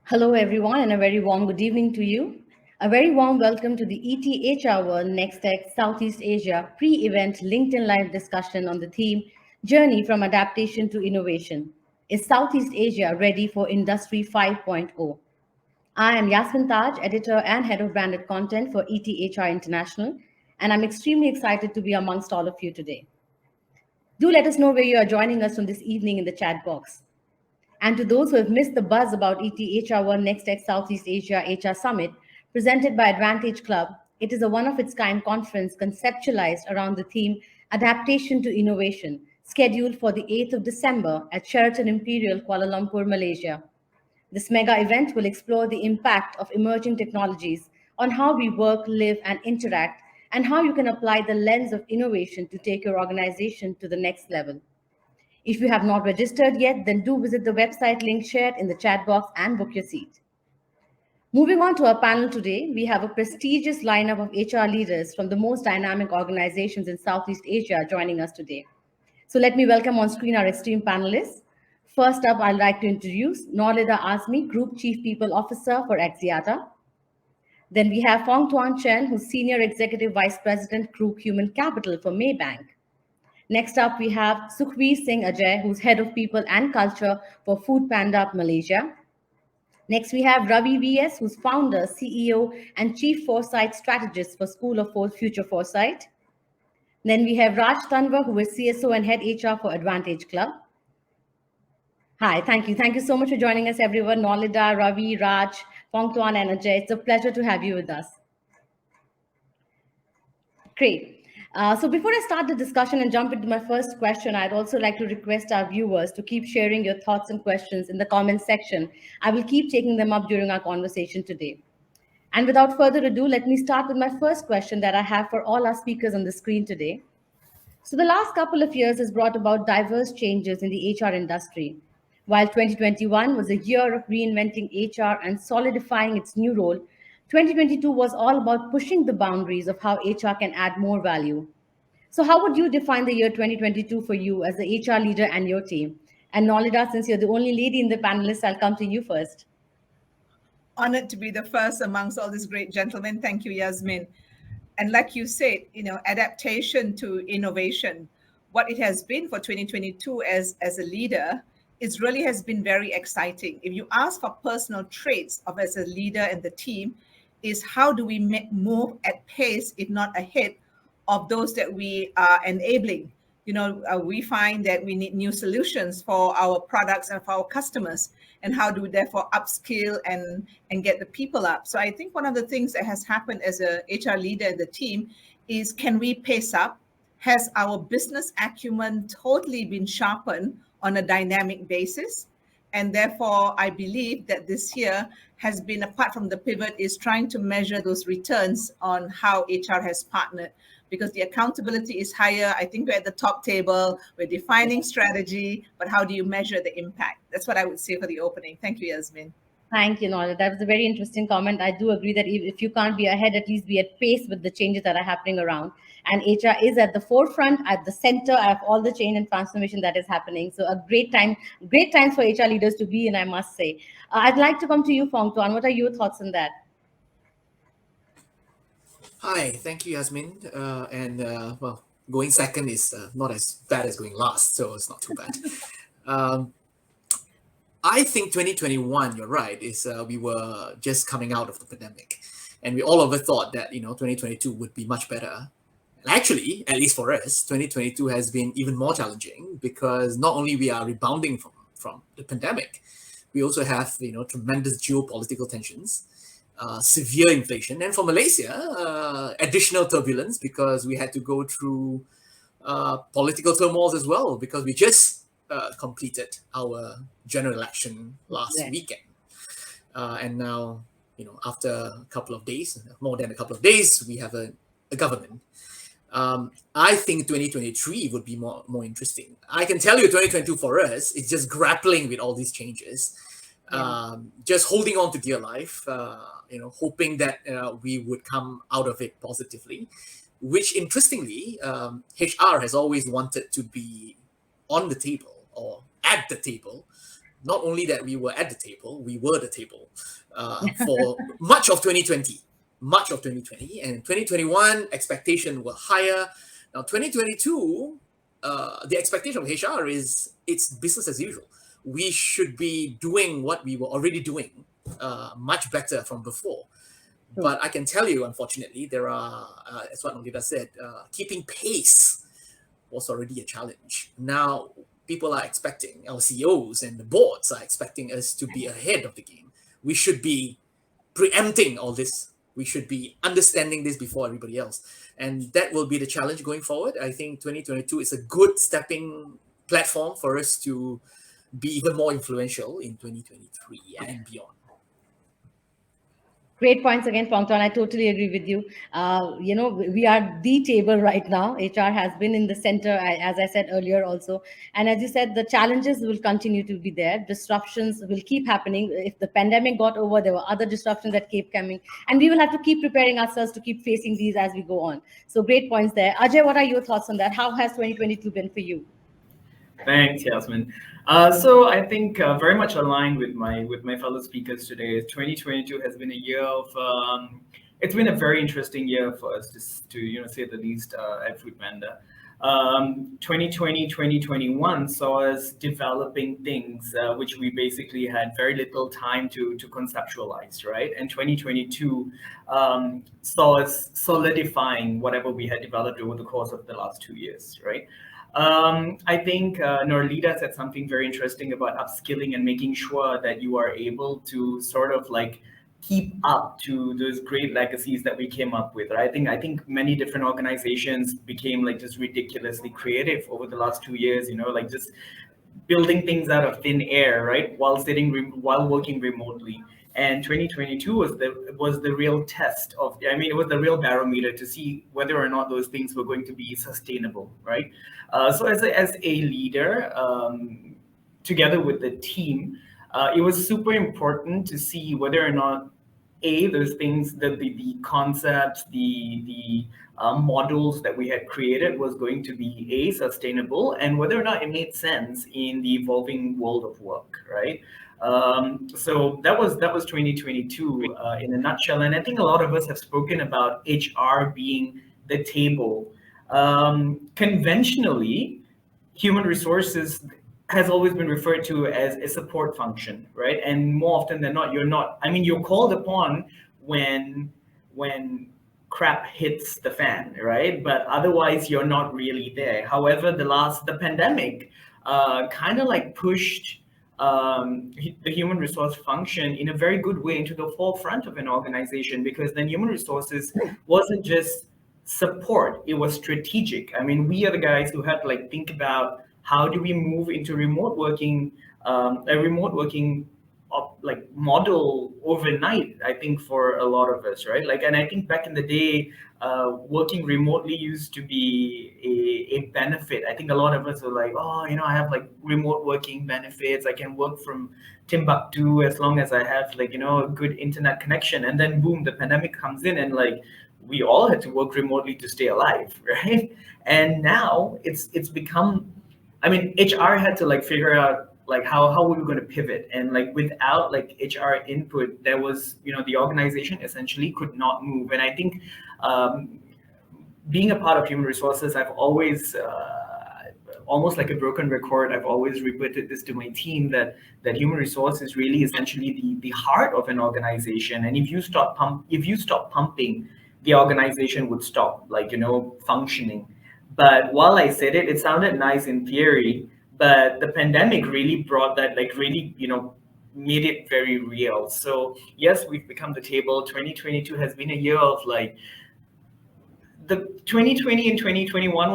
Hello, everyone, and a very warm good evening to you. A very warm welcome to the ETHR World Next Tech Southeast Asia pre event LinkedIn Live discussion on the theme Journey from Adaptation to Innovation. Is Southeast Asia ready for Industry 5.0? I am Yasmin Taj, editor and head of branded content for ETHR International, and I'm extremely excited to be amongst all of you today. Do let us know where you are joining us from this evening in the chat box. And to those who have missed the buzz about ETHR1 Next Tech Southeast Asia HR Summit, presented by Advantage Club, it is a one of its kind conference conceptualized around the theme Adaptation to Innovation, scheduled for the 8th of December at Sheraton Imperial, Kuala Lumpur, Malaysia. This mega event will explore the impact of emerging technologies on how we work, live, and interact, and how you can apply the lens of innovation to take your organization to the next level. If you have not registered yet, then do visit the website link shared in the chat box and book your seat. Moving on to our panel today, we have a prestigious lineup of HR leaders from the most dynamic organizations in Southeast Asia joining us today. So let me welcome on screen our esteemed panelists. First up, I'd like to introduce Norlida Azmi, Group Chief People Officer for Axiata. Then we have Fong Tuan Chen, who's Senior Executive Vice President, Group Human Capital for Maybank. Next up, we have Sukhveer Singh Ajay, who's Head of People and Culture for Food Panda Malaysia. Next, we have Ravi VS, who's founder, CEO, and Chief Foresight Strategist for School of Future Foresight. Then we have Raj Tanwar, who is CSO and Head HR for Advantage Club. Hi, thank you. Thank you so much for joining us, everyone. Nolida, Ravi, Raj, Fong Tuan, and Ajay. It's a pleasure to have you with us. Great. So before I start the discussion and jump into my first question, I'd also like to request our viewers to keep sharing your thoughts and questions in the comments section. I will keep taking them up during our conversation today. And without further ado, let me start with my first question that I have for all our speakers on the screen today. So the last couple of years has brought about diverse changes in the HR industry. While 2021 was a year of reinventing HR and solidifying its new role, 2022 was all about pushing the boundaries of how HR can add more value. So how would you define the year 2022 for you as the HR leader and your team? And Nolida, since you're the only lady in the panelists, I'll come to you first. Honored to be the first amongst all these great gentlemen. Thank you, Yasmin. And like you said, adaptation to innovation, what it has been for 2022 as a leader, it really has been very exciting. If you ask for personal traits of as a leader and the team, is how do we move at pace, if not ahead, of those that we are enabling. We find that we need new solutions for our products and for our customers, and how do we therefore upskill and get the people up. So I think one of the things that has happened as a HR leader in the team is, can we pace up? Has our business acumen totally been sharpened on a dynamic basis? And therefore, I believe that this year has been, apart from the pivot, is trying to measure those returns on how HR has partnered, because the accountability is higher. I think we're at the top table, we're defining strategy, but how do you measure the impact? That's what I would say for the opening. Thank you, Yasmin. Thank you, Nola. That was a very interesting comment. I do agree that if you can't be ahead, at least be at pace with the changes that are happening around. And HR is at the forefront, at the center of all the change and transformation that is happening. So a great times for HR leaders to be in, I must say. I'd like to come to you, Fong Tuan. What are your thoughts on that? Hi, thank you, Yasmin. Well, going second is not as bad as going last, so it's not too bad. I think 2021, you're right, is we were just coming out of the pandemic, and we all of us thought that 2022 would be much better. And actually, at least for us, 2022 has been even more challenging, because not only we are rebounding from the pandemic, we also have tremendous geopolitical tensions. Severe inflation, and for Malaysia, additional turbulence, because we had to go through political turmoil as well, because we just completed our general election last weekend, and now after a couple of days, more than a couple of days, we have a government. I think 2023 would be more interesting. I can tell you 2022 for us is just grappling with all these changes. Just holding on to dear life, hoping that we would come out of it positively, which interestingly, HR has always wanted to be on the table or at the table, not only that we were at the table, we were the table for much of 2020. Much of 2020 and 2021 expectation were higher. Now 2022, the expectation of HR is it's business as usual. We should be doing what we were already doing much better from before. True. But I can tell you, unfortunately, there are, as what Nolita said, keeping pace was already a challenge. Now, people are expecting, our CEOs and the boards are expecting us to be ahead of the game. We should be preempting all this. We should be understanding this before everybody else. And that will be the challenge going forward. I think 2022 is a good stepping platform for us to be even more influential in 2023 and beyond. Great points again, Pongton. I totally agree with you. We are the table right now. HR has been in the center, as I said earlier, also. And as you said, the challenges will continue to be there. Disruptions will keep happening. If the pandemic got over, there were other disruptions that keep coming. And we will have to keep preparing ourselves to keep facing these as we go on. So great points there. Ajay, what are your thoughts on that? How has 2022 been for you? Thanks, Yasmin. So I think very much aligned with my fellow speakers today. 2022 has been a year of it's been a very interesting year for us to say the least at Food Panda. 2020, 2021 saw us developing things which we basically had very little time to conceptualize, right? And 2022 saw us solidifying whatever we had developed over the course of the last 2 years, right? I think Norlita said something very interesting about upskilling and making sure that you are able to sort of like keep up to those great legacies that we came up with. Right? I think many different organizations became like just ridiculously creative over the last 2 years. Like just building things out of thin air, right? While working remotely. And 2022 was the real test of, it was the real barometer to see whether or not those things were going to be sustainable, right? So as a leader, together with the team, it was super important to see whether or not those things, the concepts, the models that we had created was going to be sustainable, and whether or not it made sense in the evolving world of work, right? So that was 2022 in a nutshell, and I think a lot of us have spoken about HR being the table. Conventionally, human resources has always been referred to as a support function, right? And more often than not, you're called upon when crap hits the fan, right? But otherwise, you're not really there. However, the pandemic kind of like pushed the human resource function in a very good way into the forefront of an organization, because then human resources wasn't just support, it was strategic. We are the guys who had to like think about how do we move into remote working, like model overnight, I think, for a lot of us, right? And I think back in the day, working remotely used to be a benefit. I think a lot of us are like, oh, I have like remote working benefits. I can work from Timbuktu as long as I have like, a good internet connection. And then boom, the pandemic comes in, and like we all had to work remotely to stay alive, right? And now it's become, HR had to like figure out like how we were going to pivot, and like without like HR input, there was, the organization essentially could not move. And I think being a part of human resources, I've always almost like a broken record, I've always repeated this to my team, that human resource is really essentially the heart of an organization. And if you stop pumping, the organization would stop functioning. But while I said it sounded nice in theory, but the pandemic really brought that, made it very real. So yes, we've become the table. 2022 has been a year of like, the 2020 and 2021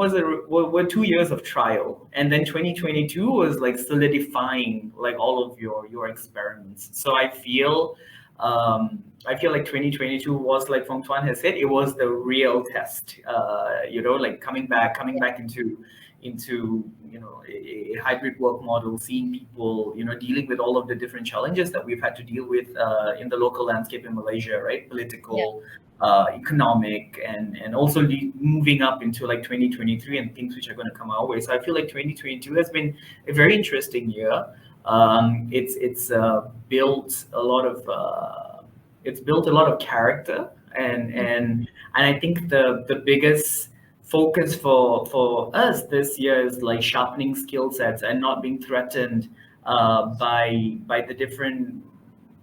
were 2 years of trial, and then 2022 was like solidifying like all of your experiments. So I feel like 2022 was, like Fong Tuan has said, it was the real test. Like coming back into a hybrid work model, seeing people dealing with all of the different challenges that we've had to deal with in the local landscape in Malaysia, right? Political, economic, and also moving up into like 2023 and things which are going to come our way. So I feel like 2022 has been a very interesting year. It's built a lot of character, and I think the biggest focus for us this year is like sharpening skill sets and not being threatened by the different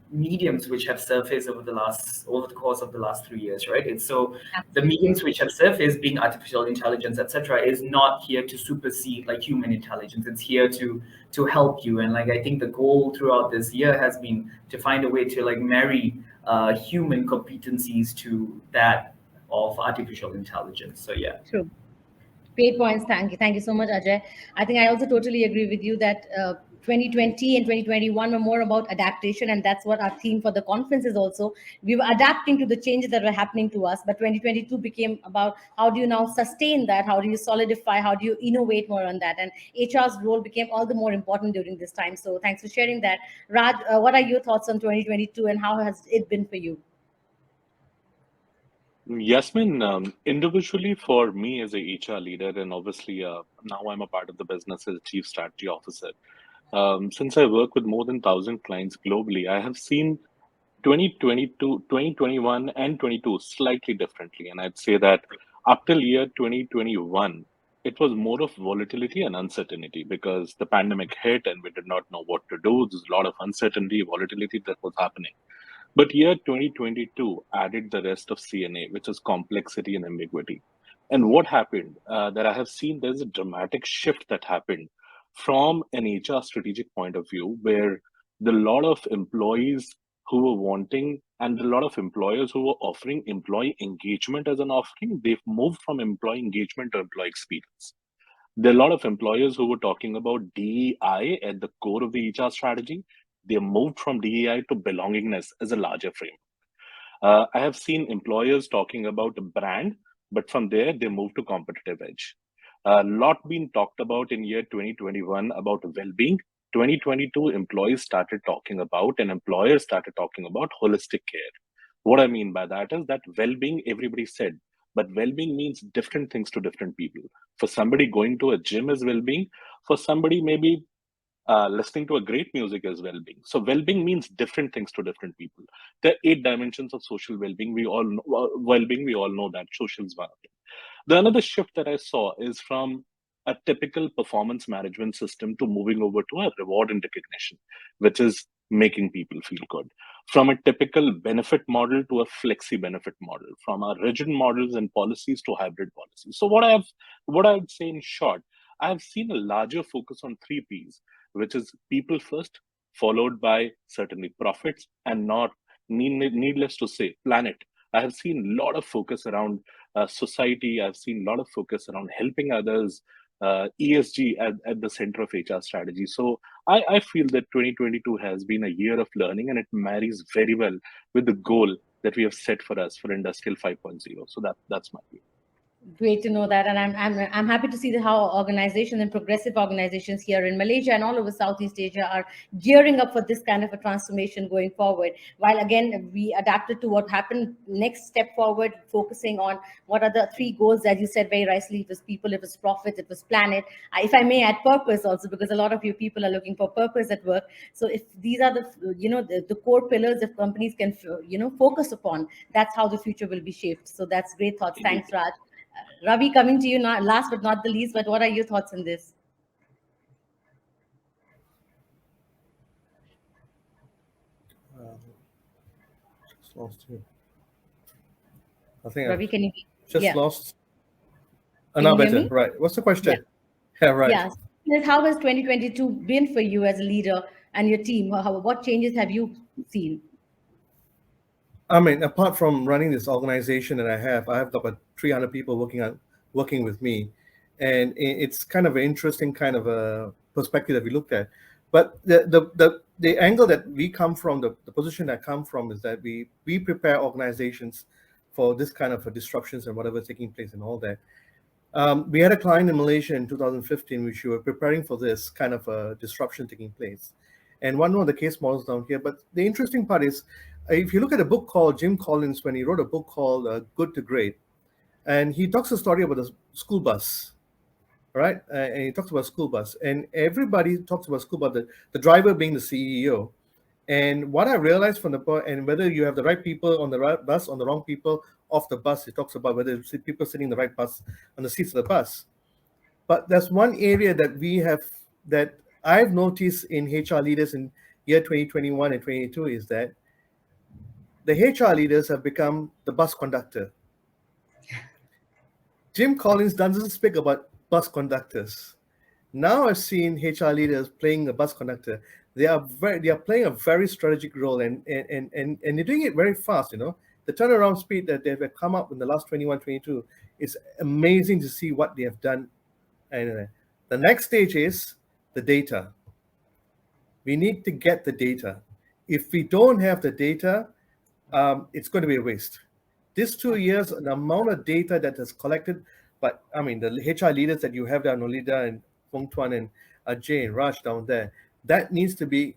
mediums which have surfaced over the course of the last 3 years, right? It's so the Absolutely. mediums which have surfaced, being artificial intelligence, etc., is not here to supersede like human intelligence. It's here to help you. And like I think the goal throughout this year has been to find a way to like marry human competencies to that of artificial intelligence. So yeah. True. Great points. Thank you. Thank you so much, Ajay. I think I also totally agree with you that 2020 and 2021 were more about adaptation, and that's what our theme for the conference is also. We were adapting to the changes that were happening to us, but 2022 became about how do you now sustain that? How do you solidify? How do you innovate more on that? And HR's role became all the more important during this time. So thanks for sharing that. Raj, what are your thoughts on 2022 and how has it been for you? Yasmin, individually for me as a HR leader, and obviously now I'm a part of the business as a chief strategy officer. Since I work with more than 1,000 clients globally, I have seen 2022, 2021, and 22 slightly differently. And I'd say that up till year 2021, it was more of volatility and uncertainty because the pandemic hit and we did not know what to do. There's a lot of uncertainty, volatility that was happening. But year 2022 added the rest of CNA, which is complexity and ambiguity. And what happened that I have seen, there's a dramatic shift that happened from an HR strategic point of view, where the lot of employees who were wanting and a lot of employers who were offering employee engagement as an offering, they've moved from employee engagement to employee experience. There are a lot of employers who were talking about DEI at the core of the HR strategy. They moved from DEI to belongingness as a larger frame. I have seen employers talking about a brand, but from there they move to competitive edge. A lot been talked about in year 2021 about well-being. 2022 employees started talking about and employers started talking about holistic care. What I mean by that is that well-being, everybody said, but well-being means different things to different people. For somebody, going to a gym is well-being. For somebody, maybe listening to a great music is well-being. So well-being means different things to different people. There are 8 dimensions of social well-being. We all know, well-being. We all know that social is one of them. The another shift that I saw is from a typical performance management system to moving over to a reward and recognition, which is making people feel good. From a typical benefit model to a flexi benefit model, from our rigid models and policies to hybrid policies. So what I would say in short, I have seen a larger focus on 3 Ps, which is people first, followed by certainly profits, and not needless to say, planet. I have seen a lot of focus around society. I've seen a lot of focus around helping others, ESG at the center of HR strategy. So I feel that 2022 has been a year of learning and it marries very well with the goal that we have set for us for Industrial 5.0. So that's my view. Great to know that, and I'm happy to see that how organizations and progressive organizations here in Malaysia and all over Southeast Asia are gearing up for this kind of a transformation going forward. While again we adapted to what happened, next step forward, focusing on what are the 3 goals that you said very nicely. It was people, it was profit, it was planet. If I may add purpose also, because a lot of you people are looking for purpose at work. So if these are the core pillars, if companies can focus upon, that's how the future will be shaped. So that's great thoughts. Indeed. Thanks, Raj. Ravi, coming to you now, last but not the least, but what are your thoughts on this? Just lost you. I think I've Ravi, can you? just Yeah, lost. can Now you hear better. me? Right. What's the Yeah, question? Yeah, right. yeah. How has 2022 been for you as a leader and your team? What changes have you seen? I mean, apart from running this organization that I have about 300 people working with me, and it's kind of an interesting kind of a perspective that we looked at. But the angle that we come from, the position that I come from, is that we prepare organizations for this kind of disruptions and whatever taking place and all that. We had a client in Malaysia in 2015, which we were preparing for this kind of a disruption taking place. And one of the case models down here. But the interesting part is, if you look at a book called Jim Collins, when he wrote a book called Good to Great, and he talks a story about a school bus, all right? And he talks about school bus, and everybody talks about school bus, the driver being the CEO. And what I realized from the and whether you have the right people on the right bus, on the wrong people off the bus, it talks about whether people sitting in the right bus on the seats of the bus. But there's one area that we have that I've noticed in HR leaders in year 2021 and 22 is that the HR leaders have become the bus conductor. Jim Collins doesn't speak about bus conductors. Now I've seen HR leaders playing the bus conductor. They are playing a very strategic role, and they're doing it very fast. The turnaround speed that they've come up in the last 21, 22 is amazing to see what they have done. And the next stage is the data. We need to get the data. If we don't have the data, it's going to be a waste. These 2 years, the amount of data that is collected, but I mean, the HR leaders that you have there, Nolita and Feng Tuan and Jay and Raj down there, that needs to be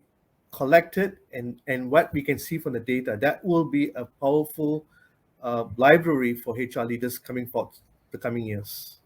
collected, and what we can see from the data, that will be a powerful library for HR leaders coming forth the coming years.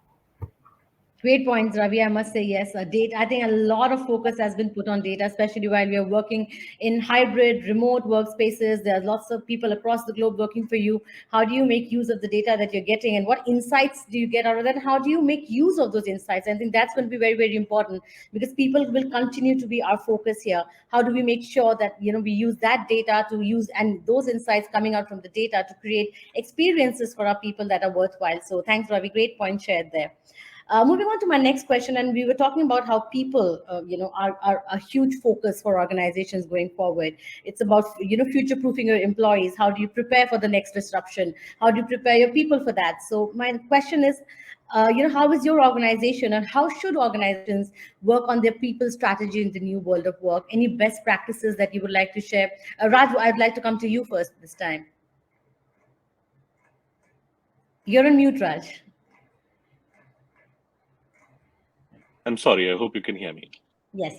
Great points, Ravi. I must say yes. Data. I think a lot of focus has been put on data, especially while we are working in hybrid, remote workspaces. There are lots of people across the globe working for you. How do you make use of the data that you're getting, and what insights do you get out of that? How do you make use of those insights? I think that's going to be very, very important because people will continue to be our focus here. How do we make sure that we use that data to use and those insights coming out from the data to create experiences for our people that are worthwhile? So thanks, Ravi. Great point shared there. Moving on to my next question, and we were talking about how people, are a huge focus for organizations going forward. It's about, future-proofing your employees. How do you prepare for the next disruption? How do you prepare your people for that? So my question is, how is your organization, and how should organizations work on their people strategy in the new world of work? Any best practices that you would like to share? Raj, I'd like to come to you first this time. You're on mute, Raj. I'm sorry, I hope you can hear me. Yes.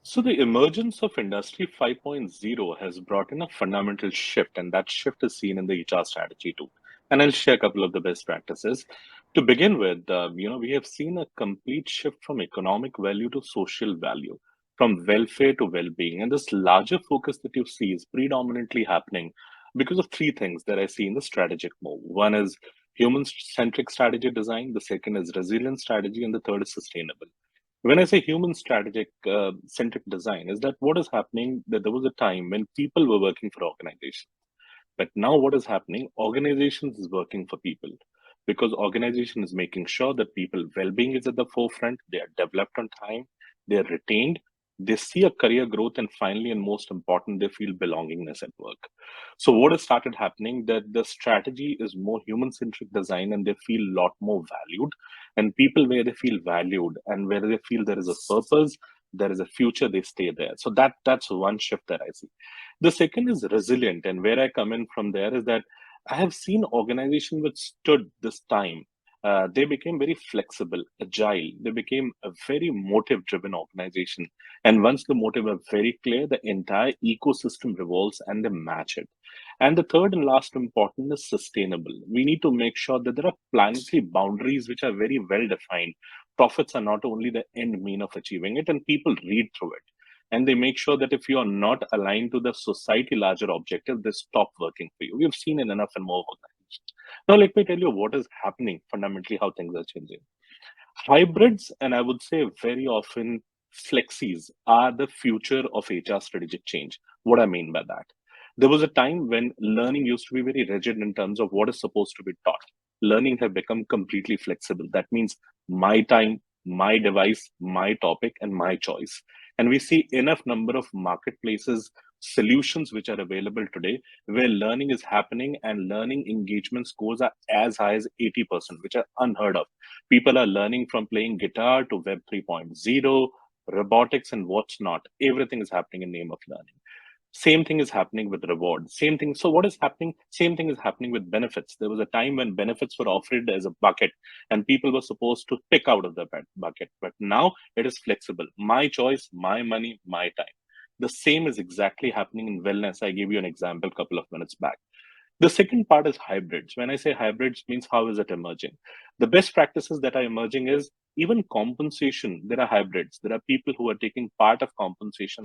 So the emergence of Industry 5.0 has brought in a fundamental shift, and that shift is seen in the HR strategy too. And I'll share a couple of the best practices. To begin with, we have seen a complete shift from economic value to social value, from welfare to well-being. And this larger focus that you see is predominantly happening because of three things that I see in the strategic move. One is human-centric strategy design, the second is resilient strategy, and the third is sustainable. When I say human strategic centric design, is that what is happening that there was a time when people were working for organizations, but now what is happening, organizations is working for people, because organization is making sure that people well-being is at the forefront, they are developed on time, they are retained, they see a career growth, and finally, and most important, they feel belongingness at work. So what has started happening, that the strategy is more human-centric design, and they feel a lot more valued. And people, where they feel valued and where they feel there is a purpose, there is a future, they stay there. So that's one shift that I see. The second is resilient, and where I come in from there is that I have seen organizations which stood this time. They became very flexible, agile. They became a very motive-driven organization. And once the motive are very clear, the entire ecosystem revolves and they match it. And the third and last important is sustainable. We need to make sure that there are planetary boundaries which are very well defined. Profits are not only the end mean of achieving it, and people read through it. And they make sure that if you are not aligned to the society larger objective, they stop working for you. We've seen in enough and more organizations. Now, let me tell you what is happening fundamentally, how things are changing. Hybrids, and I would say very often flexis, are the future of HR strategic change. What I mean by that, there was a time when learning used to be very rigid in terms of what is supposed to be taught. Learning have become completely flexible. That means my time, my device, my topic, and my choice. And we see enough number of marketplaces, solutions which are available today where learning is happening and learning engagement scores are as high as 80%, which are unheard of. People are learning from playing guitar to Web 3.0, robotics, and what's not. Everything is happening in name of learning. Same thing is happening with reward. Same thing. So what is happening? Same thing is happening with benefits. There was a time when benefits were offered as a bucket and people were supposed to pick out of the bucket. But now it is flexible. My choice, my money, my time. The same is exactly happening in wellness. I gave you an example a couple of minutes back. The second part is hybrids. When I say hybrids, means how is it emerging? The best practices that are emerging is even compensation. There are hybrids. There are people who are taking part of compensation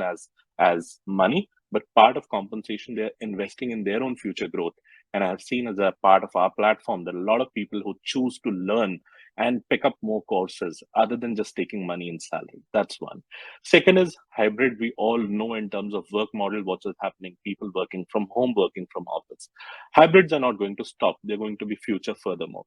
as money, but part of compensation they're investing in their own future growth. And I have seen as a part of our platform that a lot of people who choose to learn and pick up more courses other than just taking money in salary. That's one. Second is hybrid. We all know in terms of work model what is happening. People working from home, working from office. Hybrids are not going to stop. They're going to be future furthermore.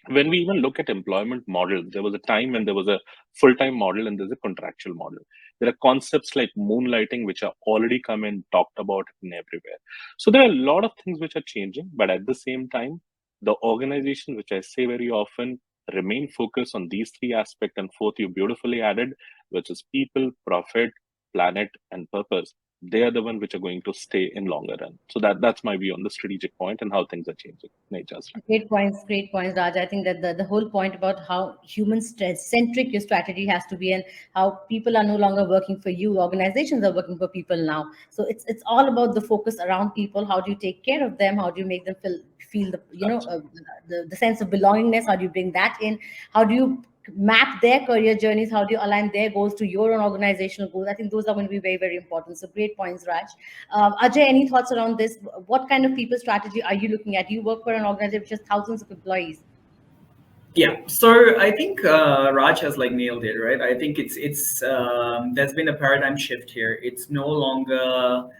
When we even look at employment models, there was a time when there was a full-time model and there's a contractual model. There are concepts like moonlighting, which are already come and talked about in everywhere. So there are a lot of things which are changing, but at the same time, the organization, which I say very often, remain focused on these three aspects. And fourth, you beautifully added, which is people, profit, planet, and purpose. They are the one which are going to stay in longer run. So that's my view on the strategic point and how things are changing. Nature's. Great points, Raj. I think that the whole point about how human centric your strategy has to be, and how people are no longer working for you, organizations are working for people now. So it's all about the focus around people. How do you take care of them? How do you make them feel the the sense of belongingness? How do you bring that in? How do you map their career journeys? How do you align their goals to your own organizational goals? I think those are going to be very, very important. So great points, Raj. Ajay, any thoughts around this? What kind of people strategy are you looking at? You work for an organization which has thousands of employees. Yeah, so I think Raj has like nailed it, right? I think it's there's been a paradigm shift here. It's no longer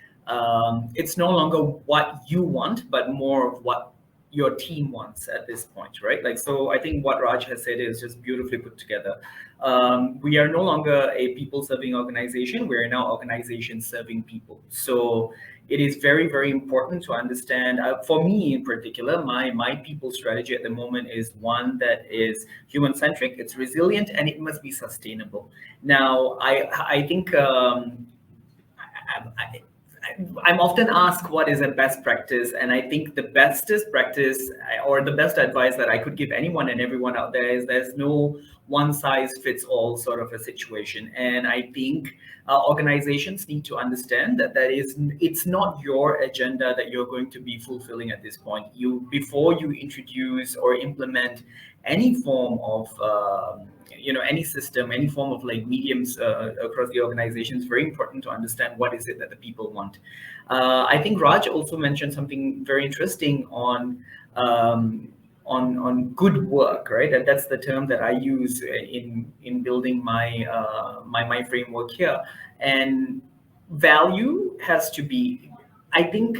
what you want, but more of what your team wants at this point, right? Like, so I think what Raj has said is just beautifully put together. We are no longer a people serving organization. We are now organization serving people. So it is very, very important to understand, for me in particular, my people strategy at the moment is one that is human centric, it's resilient, and it must be sustainable. Now I think I, I'm often asked what is a best practice, and I think the bestest practice or the best advice that I could give anyone and everyone out there is there's no one size fits all sort of a situation. And I think organizations need to understand that it's not your agenda that you're going to be fulfilling at this point. You before you introduce or implement any form of any system, any form of like mediums across the organization, it's very important to understand what is it that the people want. I think Raj also mentioned something very interesting on good work, right? That's the term that I use in building my framework here. And value has to be, I think,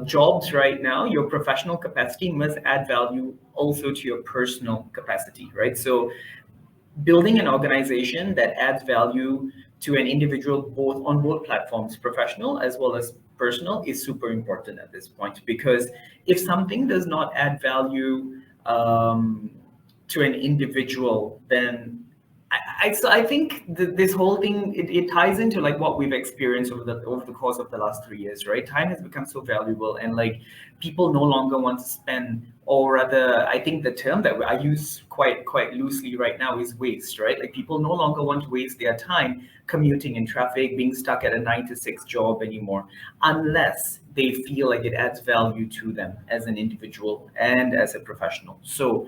jobs right now, your professional capacity must add value also to your personal capacity, right? So building an organization that adds value to an individual both on both platforms, professional as well as personal, is super important at this point. Because if something does not add value to an individual, then I think this whole thing, it ties into like what we've experienced over the course of the last 3 years, right? Time has become so valuable, and like people no longer want to spend, or rather, I think the term that I use quite loosely right now is waste, right? Like people no longer want to waste their time commuting in traffic, being stuck at a 9 to 6 job anymore, unless they feel like it adds value to them as an individual and as a professional. So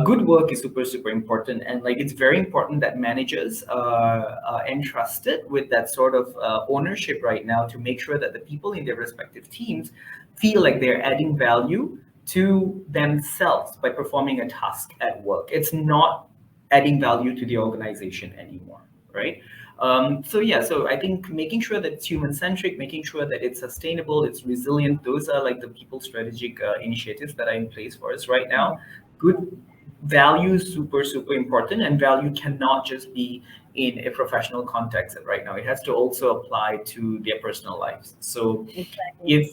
good work is super important, and like it's very important that managers are entrusted with that sort of ownership right now to make sure that the people in their respective teams feel like they're adding value to themselves by performing a task at work. It's not adding value to the organization anymore, right? So I think making sure that it's human centric, making sure that it's sustainable, it's resilient, those are like the people strategic initiatives that are in place for us right now. Good value is super important, and value cannot just be in a professional context right now. It has to also apply to their personal lives. So Exactly. if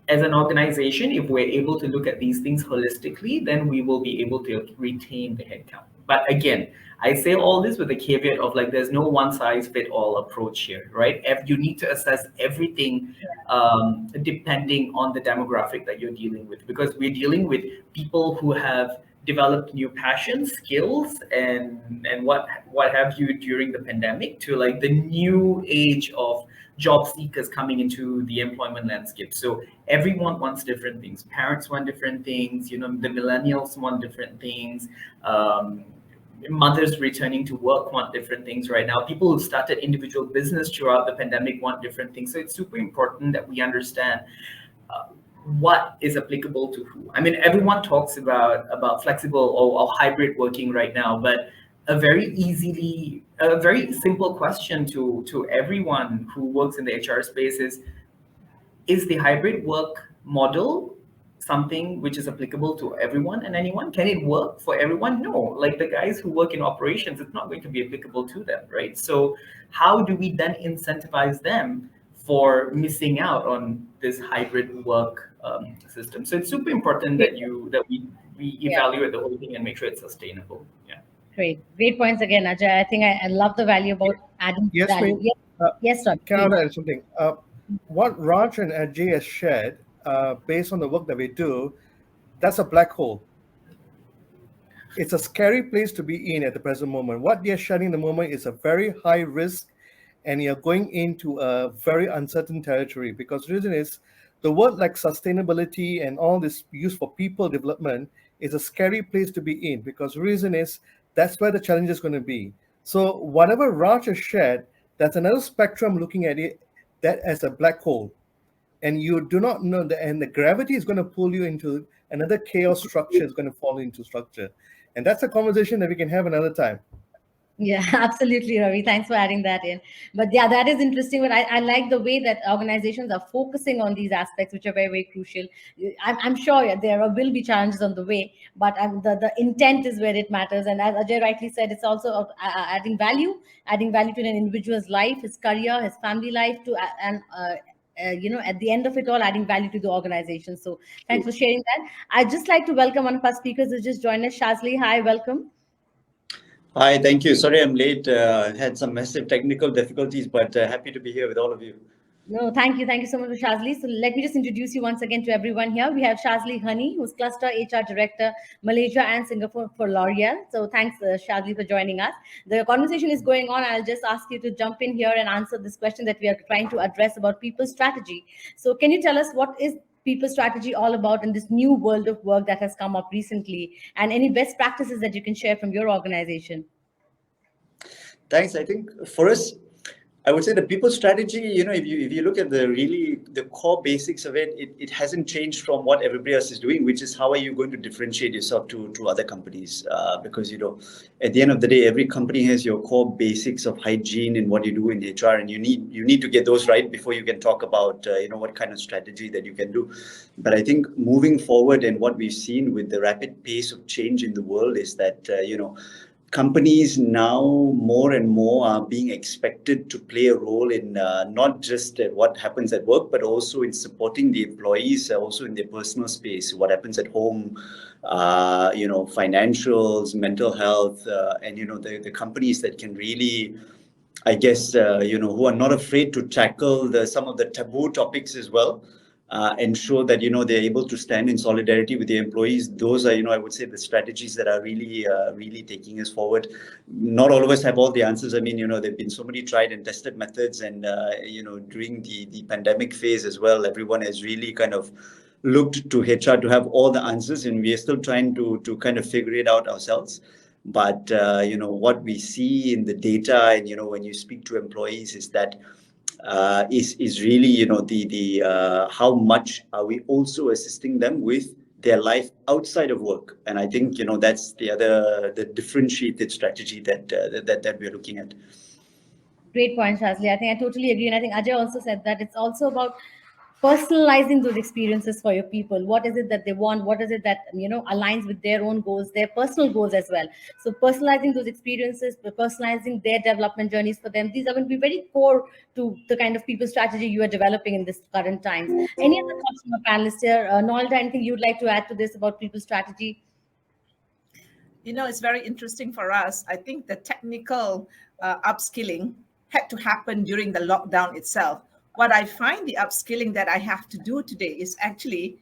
as an organization, if we're able to look at these things holistically, then we will be able to retain the headcount. But again, I say all this with a caveat of like, there's no one size fit all approach here, right? You need to assess everything depending on the demographic that you're dealing with, because we're dealing with people who have developed new passions, skills, and what have you during the pandemic, to like the new age of job seekers coming into the employment landscape. So everyone wants different things. Parents want different things. The millennials want different things. Mothers returning to work want different things right now. People who started individual business throughout the pandemic want different things. So it's super important that we understand uh, what is applicable to who. I mean, everyone talks about flexible or hybrid working right now, but a very simple question to everyone who works in the HR space is the hybrid work model something which is applicable to everyone and anyone? Can it work for everyone? No. Like the guys who work in operations, it's not going to be applicable to them, right? So how do we then incentivize them for missing out on this hybrid work system? So it's super important that we Yeah. evaluate the whole thing and make sure it's sustainable. Yeah. Great points again, Ajay. I think I love the value about adding Yes, value. ma'am. Yes, Uh, yes, sir. Can Please. I add something? What Raj and Ajay has shared, based on the work that we do, that's a black hole. It's a scary place to be in at the present moment. What they're sharing in the moment is a very high risk, and you're going into a very uncertain territory, because the reason is the word like sustainability and all this used for people development is a scary place to be in, because the reason is that's where the challenge is going to be. So whatever Raj has shared, that's another spectrum looking at it, that as a black hole, and you do not know and the gravity is going to pull you into another chaos structure, is going to fall into structure, and that's a conversation that we can have another time. Yeah, absolutely, Ravi. Thanks for adding that in. But yeah, that is interesting. But I like the way that organizations are focusing on these aspects, which are very, very crucial. I'm sure there will be challenges on the way, but the intent is where it matters. And as Ajay rightly said, it's also adding value to an individual's life, his career, his family life, and at the end of it all, adding value to the organization. So thanks for sharing that. I'd just like to welcome one of our speakers who just joined us, Shazli. Hi, welcome. Hi, thank you. Sorry I'm late. Had some massive technical difficulties, but happy to be here with all of you. No, thank you. Thank you so much for Shazli. So let me just introduce you once again to everyone here. We have Shazli Honey, who's Cluster HR Director, Malaysia and Singapore for L'Oreal. So thanks, Shazli, for joining us. The conversation is going on. I'll just ask you to jump in here and answer this question that we are trying to address about people's strategy. So can you tell us what is people strategy all about in this new world of work that has come up recently, and any best practices that you can share from your organization? Thanks. I think for us, I would say the people strategy, if you look at the core basics of it, it hasn't changed from what everybody else is doing, which is how are you going to differentiate yourself to other companies? Because at the end of the day, every company has your core basics of hygiene and what you do in HR, and you need to get those right before you can talk about what kind of strategy that you can do. But I think moving forward, and what we've seen with the rapid pace of change in the world is that companies now more and more are being expected to play a role in not just what happens at work, but also in supporting the employees, also in their personal space, what happens at home, financials, mental health, and the companies that can really, I guess, who are not afraid to tackle some of the taboo topics as well, ensure that they're able to stand in solidarity with the employees. Those are, I would say, the strategies that are really taking us forward. Not all of us have all the answers. I mean, there've been so many tried and tested methods, and during the pandemic phase as well, everyone has really kind of looked to HR to have all the answers, and we are still trying to kind of figure it out ourselves. But what we see in the data, and when you speak to employees, is that is really the how much are we also assisting them with their life outside of work. And I think that's the differentiated strategy that we're looking at. Great point, Shazli. I think I totally agree. And I think Ajay also said that it's also about personalizing those experiences for your people. What is it that they want? What is it that, aligns with their own goals, their personal goals as well? So personalizing those experiences, personalizing their development journeys for them, these are going to be very core to the kind of people strategy you are developing in this current times. Any other thoughts from a panelist here? Nolda, anything you'd like to add to this about people strategy? It's very interesting for us. I think the technical upskilling had to happen during the lockdown itself. What I find the upskilling that I have to do today is actually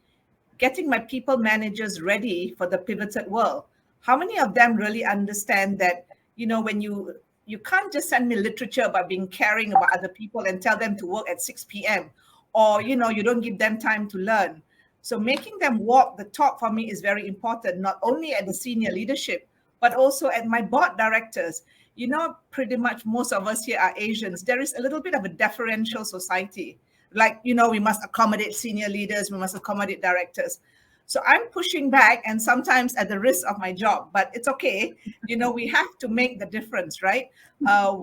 getting my people managers ready for the pivoted world. How many of them really understand that, when you you can't just send me literature about being caring about other people and tell them to work at 6 p.m. or you don't give them time to learn. So making them walk the talk for me is very important, not only at the senior leadership, but also at my board directors. Pretty much most of us here are Asians. There is a little bit of a deferential society. Like, we must accommodate senior leaders, we must accommodate directors. So I'm pushing back, and sometimes at the risk of my job, but it's okay. We have to make the difference, right?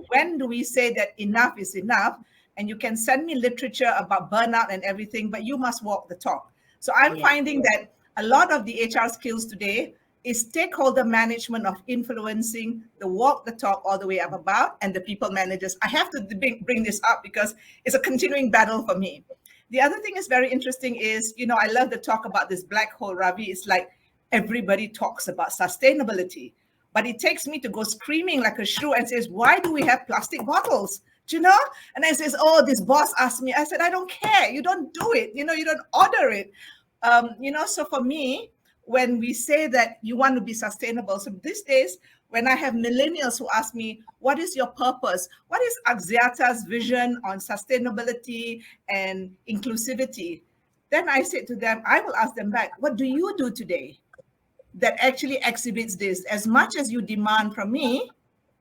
When do we say that enough is enough? And you can send me literature about burnout and everything, but you must walk the talk. So I'm finding that a lot of the HR skills today is stakeholder management of influencing the walk the talk all the way up above and the people managers. I have to bring this up because it's a continuing battle for me. The other thing is very interesting is, I love the talk about this black hole, Ravi. It's like everybody talks about sustainability, but it takes me to go screaming like a shrew and says, why do we have plastic bottles? And I says, oh, this boss asked me. I said, I don't care. You don't do it. You don't order it. So for me, when we say that you want to be sustainable, so these days, when I have millennials who ask me, what is your purpose? What is Axiata's vision on sustainability and inclusivity? Then I say to them, I will ask them back, what do you do today that actually exhibits this? As much as you demand from me,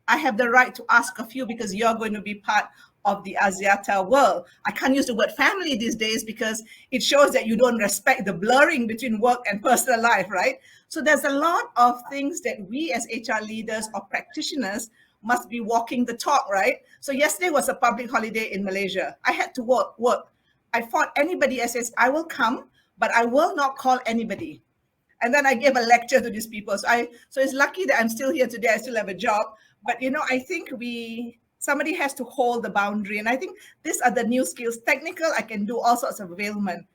I have the right to ask of you because you're going to be part of the Axiata world. I can't use the word family these days because it shows that you don't respect the blurring between work and personal life, right? So there's a lot of things that we as HR leaders or practitioners must be walking the talk, right? So yesterday was a public holiday in Malaysia. I had to work. I fought anybody that says, I will come, but I will not call anybody. And then I gave a lecture to these people. So it's lucky that I'm still here today. I still have a job. But, I think somebody has to hold the boundary. And I think these are the new skills. Technical, I can do all sorts of availment.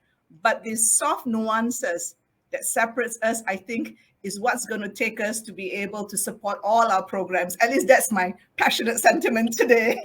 But these soft nuances that separates us, I think, is what's going to take us to be able to support all our programs. At least that's my passionate sentiment today.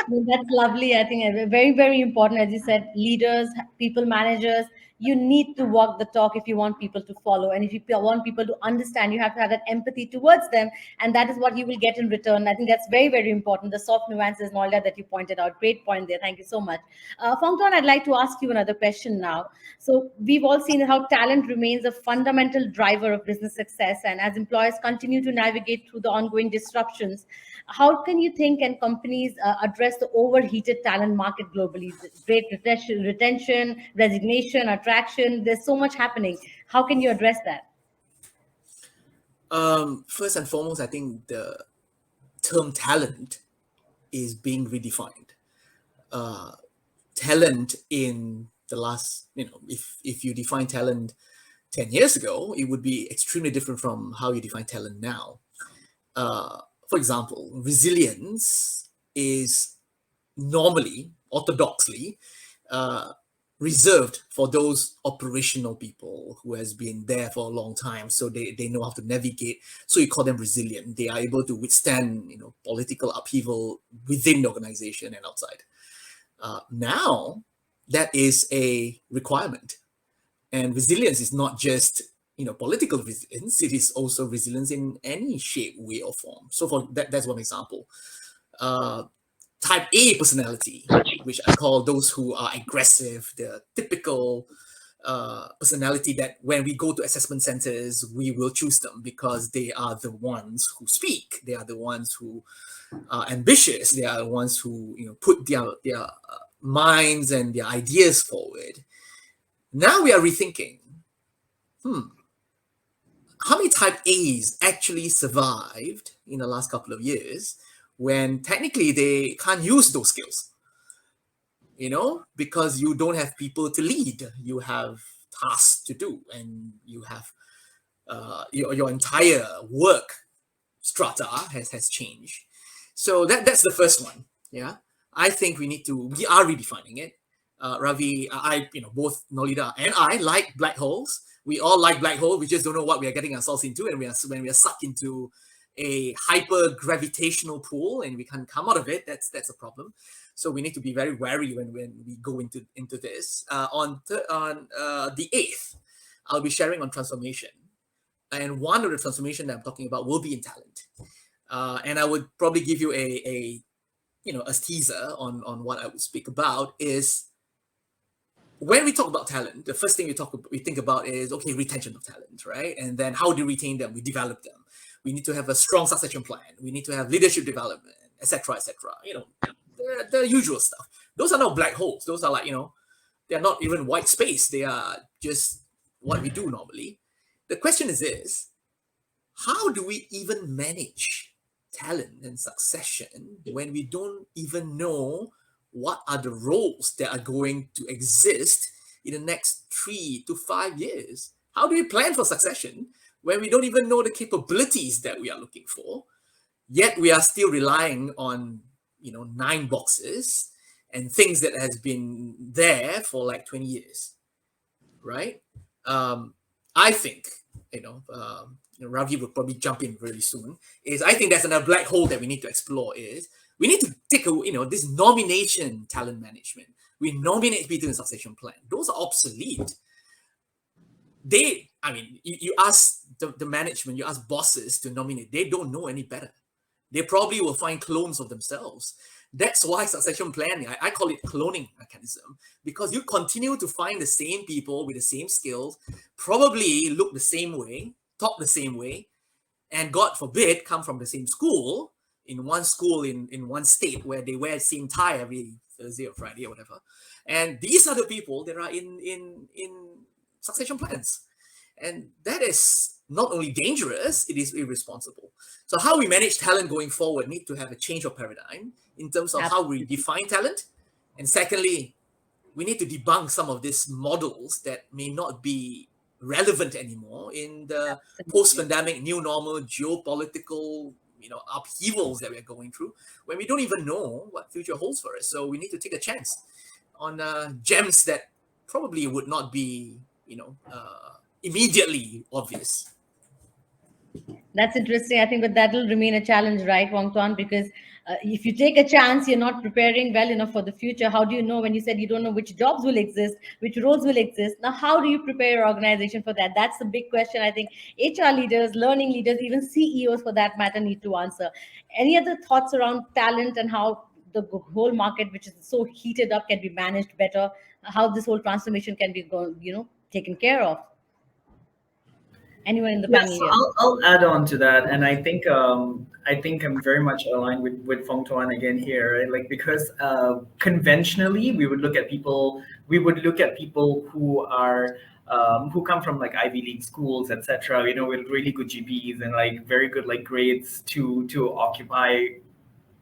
Well, that's lovely. I think very, very important. As you said, leaders, people managers, you need to walk the talk if you want people to follow. And if you want people to understand, you have to have that empathy towards them. And that is what you will get in return. I think that's very, very important. The soft nuances and all that you pointed out. Great point there. Thank you so much. Fongton, I'd like to ask you another question now. So we've all seen how talent remains a fundamental driver of business success. And as employers continue to navigate through the ongoing disruptions, how can you think and companies address the overheated talent market globally? Great retention, resignation, attraction. There's so much happening. How can you address that? First and foremost, I think the term talent is being redefined. Talent in the last, if you define talent 10 years ago, it would be extremely different from how you define talent now. For example, resilience is normally, orthodoxly, reserved for those operational people who has been there for a long time, so they know how to navigate. So you call them resilient. They are able to withstand, political upheaval within the organization and outside. Now, that is a requirement, and resilience is not just political resilience. It is also resilience in any shape, way, or form. So for that's one example. Type A personality, which I call those who are aggressive, the typical personality that when we go to assessment centers, we will choose them because they are the ones who speak. They are the ones who are ambitious. They are the ones who put their minds and their ideas forward. Now we are rethinking, how many type A's actually survived in the last couple of years when technically they can't use those skills, because you don't have people to lead. You have tasks to do, and you have your entire work strata has changed. So that's the first one. Yeah, I think we are redefining it. Ravi, both Nolita and I like black holes. We all like black holes. We just don't know what we are getting ourselves into, and when we are sucked into a hyper gravitational pool and we can't come out of it, that's a problem. So we need to be very wary when we go into this. On the 8th, I'll be sharing on transformation, and one of the transformation that I'm talking about will be in talent. And I would probably give you a a teaser on what I would speak about is when we talk about talent, the first thing we think about is okay, retention of talent, right? And then how do we retain them? We develop them. We need to have a strong succession plan. We need to have leadership development, etc., etc. The usual stuff. Those are not black holes. Those are like they're not even white space. They are just what we do normally. The question is this: how do we even manage talent and succession when we don't even know what are the roles that are going to exist in the next 3 to 5 years? How do we plan for succession when we don't even know the capabilities that we are looking for? Yet we are still relying on 9 boxes and things that has been there for like 20 years, right? I think Ravi will probably jump in really soon. I think there's another black hole that we need to explore. We need to take this nomination talent management. We nominate people in succession plan. Those are obsolete. You ask the management, you ask bosses to nominate. They don't know any better. They probably will find clones of themselves. That's why succession planning, I call it cloning mechanism, because you continue to find the same people with the same skills, probably look the same way, talk the same way, and God forbid, come from the same school, in one one state where they wear the same tie every Thursday or Friday or whatever. And these are the people that are in succession plans. And that is not only dangerous, it is irresponsible. So how we manage talent going forward need to have a change of paradigm in terms of how we define talent. And secondly, we need to debunk some of these models that may not be relevant anymore in the post-pandemic new normal geopolitical upheavals that we're going through, when we don't even know what future holds for us. So we need to take a chance on gems that probably would not be immediately obvious. That's interesting. I think, but that will remain a challenge, right, Wong Tuan? Because if you take a chance, you're not preparing well enough for the future. How do you know, when you said you don't know which jobs will exist, which roles will exist? Now, how do you prepare your organization for that? That's the big question. I think HR leaders, learning leaders, even CEOs for that matter, need to answer. Any other thoughts around talent and how the whole market, which is so heated up, can be managed better? How this whole transformation can be taken care of? Anyone in the Yeah, panel so here? I'll add on to that, and I think I'm very much aligned with Fong Tuan again here, right? Like, because conventionally we would look at people who are who come from like Ivy League schools, etc. With really good GPs and like very good like grades to occupy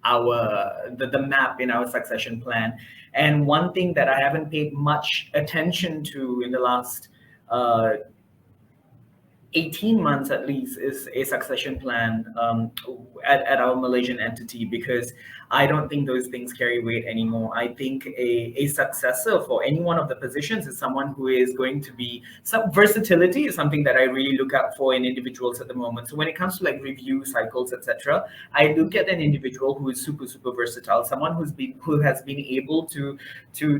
the map in our succession plan. And one thing that I haven't paid much attention to in the last 18 months at least is a succession plan at our Malaysian entity, because I don't think those things carry weight anymore. I think a successor for any one of the positions is someone who is going to be, some versatility is something that I really look out for in individuals at the moment. So when it comes to like review cycles, etc., I look at an individual who is super, super versatile, someone who has been able to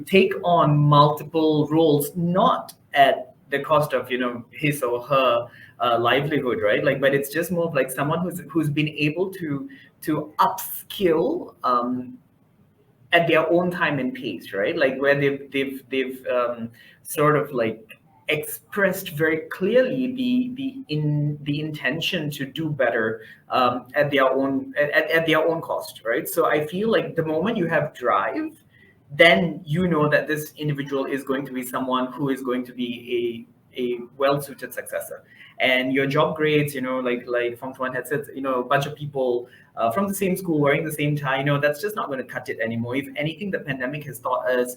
take on multiple roles, not at the cost of his or her livelihood, right? Like, but it's just more of like someone who's been able to upskill at their own time and pace, right? Like where they've sort of like expressed very clearly the intention to do better at their own cost, right? So I feel like the moment you have drive, then you know that this individual is going to be someone who is going to be a well-suited successor. And your job grades, like Fong Tuan had said, a bunch of people from the same school wearing the same tie, that's just not going to cut it anymore. If anything, the pandemic has taught us,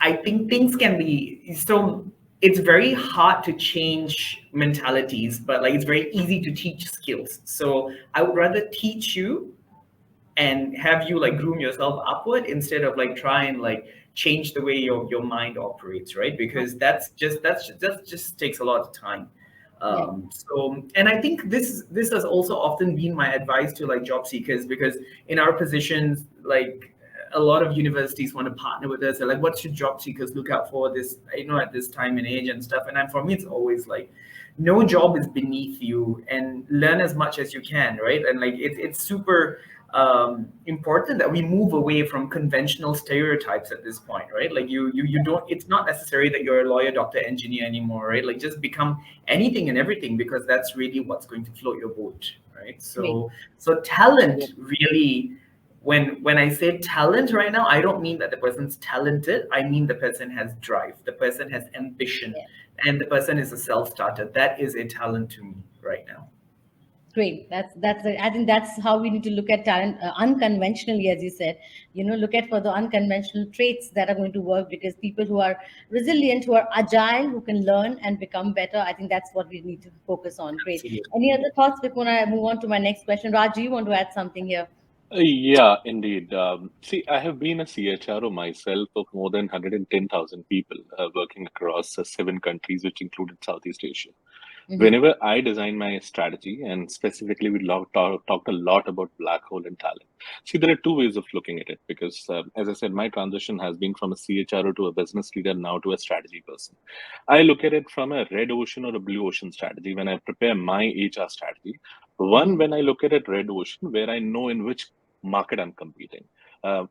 I think things can be so. It's very hard to change mentalities, but like it's very easy to teach skills. So I would rather teach you and have you like groom yourself upward instead of like try and like change the way your mind operates, right? Because that just takes a lot of time. So, and I think this has also often been my advice to like job seekers, because in our positions, like a lot of universities want to partner with us. They're like, what should job seekers look out for this, at this time and age and stuff. And for me, it's always like, no job is beneath you, and learn as much as you can, right? And like it's super important that we move away from conventional stereotypes at this point, right? Like you don't, it's not necessary that you're a lawyer, doctor, engineer anymore, right? Like just become anything and everything, because that's really what's going to float your boat, right? Great. So talent really, when I say talent right now, I don't mean that the person's talented. I mean the person has drive, the person has ambition, Yeah. and the person is a self-starter. That is a talent to me right now. Great. I think that's how we need to look at talent unconventionally, as you said. Look at for the unconventional traits that are going to work, because people who are resilient, who are agile, who can learn and become better. I think that's what we need to focus on. Great. Absolutely. Any other thoughts before I move on to my next question? Raj, do you want to add something here? Yeah, indeed. See, I have been a CHRO myself of more than 110,000 people working across 7 countries, which included Southeast Asia. Mm-hmm. Whenever I design my strategy, and specifically we talked a lot about black hole and talent. See, there are two ways of looking at it because, as I said, my transition has been from a CHRO to a business leader now to a strategy person. I look at it from a red ocean or a blue ocean strategy when I prepare my HR strategy. One, Mm-hmm. when I look at it red ocean, where I know in which market I'm competing,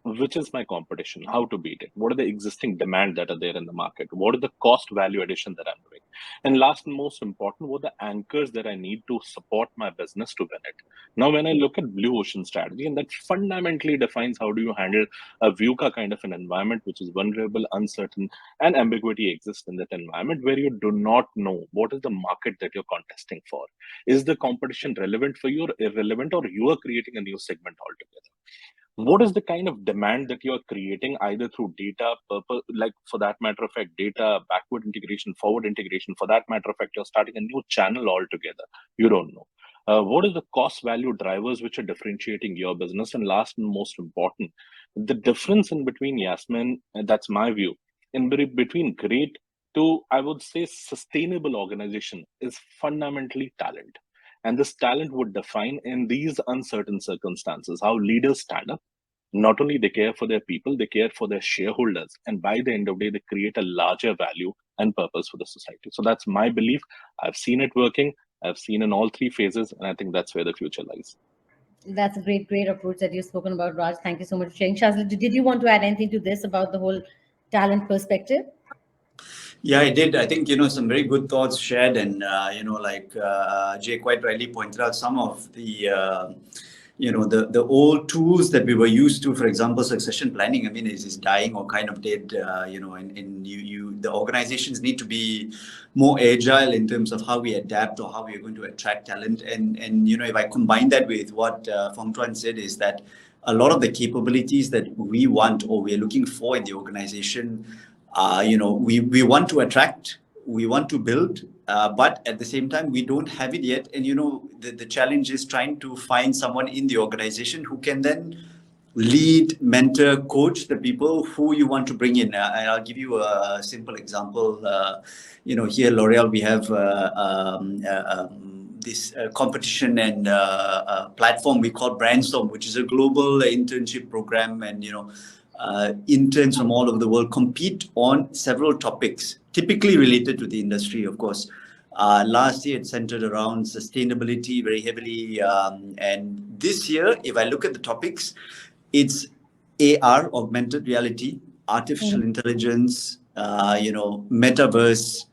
which is my competition, how to beat it, what are the existing demand that are there in the market, what are the cost value addition that I'm doing, and last and most important, what are the anchors that I need to support my business to win it. Now, when I look at blue ocean strategy, and that fundamentally defines how do you handle a VUCA kind of an environment, which is vulnerable, uncertain, and ambiguity exists in that environment where you do not know what is the market that you're contesting for. Is the competition relevant for you or irrelevant, or you are creating a new segment altogether? What is the kind of demand that you're creating either through data purpose, like for that matter of fact data backward integration, forward integration, for that matter of fact you're starting a new channel altogether, you don't know. What is the cost value drivers which are differentiating your business? And last and most important, the difference in between, Yasmin, and that's my view, between great to, I would say, sustainable organization is fundamentally talent. And this talent would define in these uncertain circumstances how leaders stand up. Not only they care for their people, they care for their shareholders, and by the end of the day they create a larger value and purpose for the society. So that's my belief. I've seen it working. I've seen in all 3 phases, and I think that's where the future lies. That's a great, great approach that you've spoken about, Raj. Thank you so much for sharing. Shazli, did you want to add anything to this about the whole talent perspective? Yeah, I did. I think, some very good thoughts shared. And, like Jay quite rightly pointed out, some of the, the old tools that we were used to, for example, succession planning, I mean, is dying or kind of dead, and the organizations need to be more agile in terms of how we adapt or how we are going to attract talent. And if I combine that with what Fong Tuan said, is that a lot of the capabilities that we want or we're looking for in the organization, we want to attract, we want to build, but at the same time, we don't have it yet. And, the challenge is trying to find someone in the organization who can then lead, mentor, coach the people who you want to bring in. And I'll give you a simple example. Here at L'Oreal, we have this competition and platform we call Brandstorm, which is a global internship program. And, interns from all over the world compete on several topics, typically related to the industry, of course. Last year, it centered around sustainability very heavily. And this year, if I look at the topics, it's AR, augmented reality, artificial intelligence, metaverse,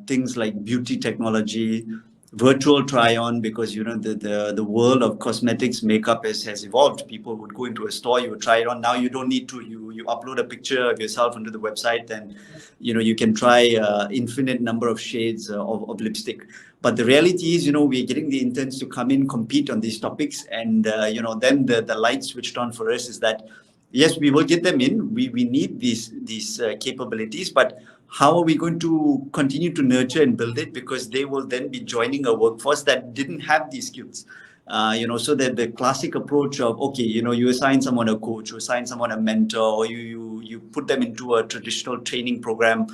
things like beauty technology, virtual try-on, because the world of cosmetics makeup has evolved. People would go into a store, you would try it on. Now you don't need to. You upload a picture of yourself onto the website, and you can try infinite number of shades of lipstick. But the reality is, we're getting the interns to come in, compete on these topics, and then the light switched on for us is that yes, we will get them in. We need these capabilities, but how are we going to continue to nurture and build it? Because they will then be joining a workforce that didn't have these skills. So that the classic approach of, okay, you assign someone a coach, you assign someone a mentor, or you put them into a traditional training program,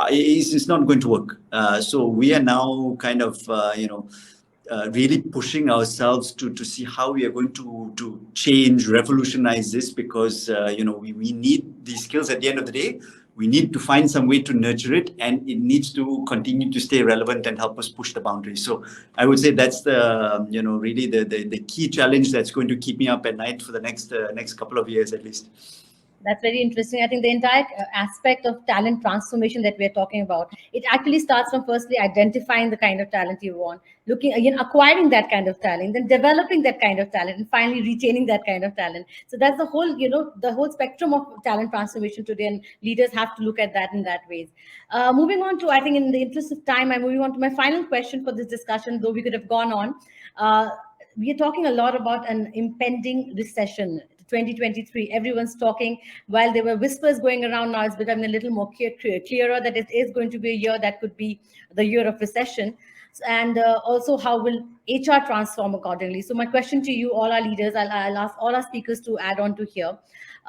it's not going to work. So we are now kind of, really pushing ourselves to see how we are going to change, revolutionize this, because we need these skills at the end of the day. We need to find some way to nurture it, and it needs to continue to stay relevant and help us push the boundaries. So I would say that's the really the key challenge that's going to keep me up at night for the next couple of years at least. That's very interesting. I think the entire aspect of talent transformation that we're talking about, it actually starts from firstly identifying the kind of talent you want, looking again, acquiring that kind of talent, then developing that kind of talent, and finally retaining that kind of talent. So that's the whole, the whole spectrum of talent transformation today, and leaders have to look at that in that ways. Moving on to, I think in the interest of time, I'm moving on to my final question for this discussion, though we could have gone on. We are talking a lot about an impending recession. 2023, everyone's talking. While there were whispers going around, now it's becoming a little more clearer that it is going to be a year that could be the year of recession. And also, how will HR transform accordingly? So my question to you, all our leaders, I'll ask all our speakers to add on to here.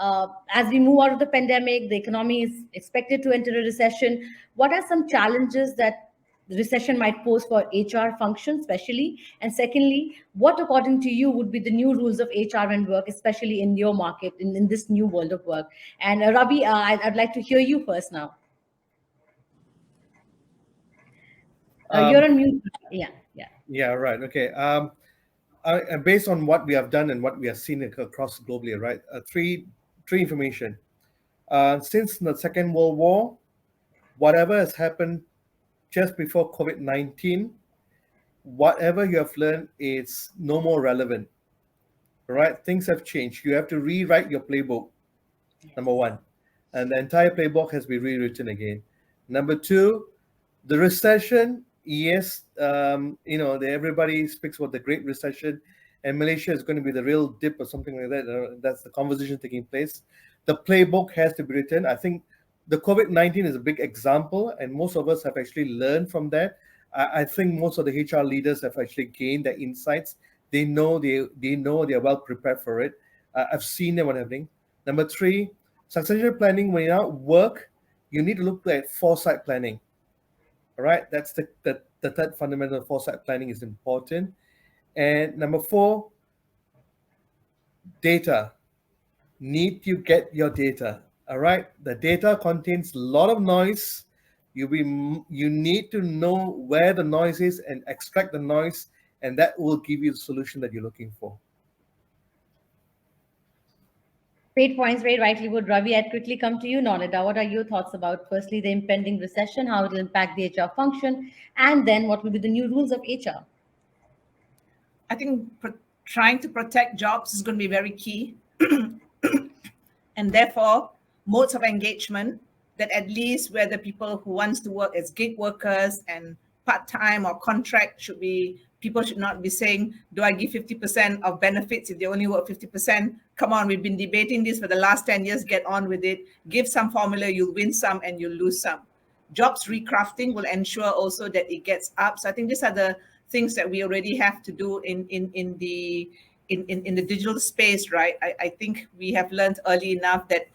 As we move out of the pandemic, the economy is expected to enter a recession. What are some challenges that the recession might pose for HR functions, especially? And secondly, what, according to you, would be the new rules of HR and work, especially in your market, in this new world of work? And Ravi, I'd like to hear you first now. You're on mute. Yeah, yeah. Yeah, right. Okay. Based on what we have done and what we have seen across globally, right? Three information. Since the Second World War, whatever has happened just before COVID-19, whatever you have learned is no more relevant. Right? Things have changed. You have to rewrite your playbook, number one. And the entire playbook has been rewritten again. Number two, the recession, yes, everybody speaks about the Great Recession, and Malaysia is going to be the real dip or something like that. That's the conversation taking place. The playbook has to be written. I think the COVID-19 is a big example, and most of us have actually learned from that. I think most of the HR leaders have actually gained their insights. They know they are well prepared for it. I've seen them happening. Number three, succession planning. When you're at work, you need to look at foresight planning. All right, that's the third fundamental. Foresight planning is important. And number four, data. Need to get your data. All right, the data contains a lot of noise. You need to know where the noise is and extract the noise, and that will give you the solution that you're looking for. Great points, very rightly would. Ravi, I'd quickly come to you. Nonida, what are your thoughts about, firstly, the impending recession, how it will impact the HR function, and then what will be the new rules of HR? I think trying to protect jobs is going to be very key. And therefore, modes of engagement that at least where the people who wants to work as gig workers and part-time or contract people should not be saying, do I give 50% of benefits if they only work 50%? Come on, we've been debating this for the last 10 years. Get on with it. Give some formula, you'll win some and you'll lose some. Jobs recrafting will ensure also that it gets up. So I think these are the things that we already have to do in the digital space, right? I think we have learned early enough that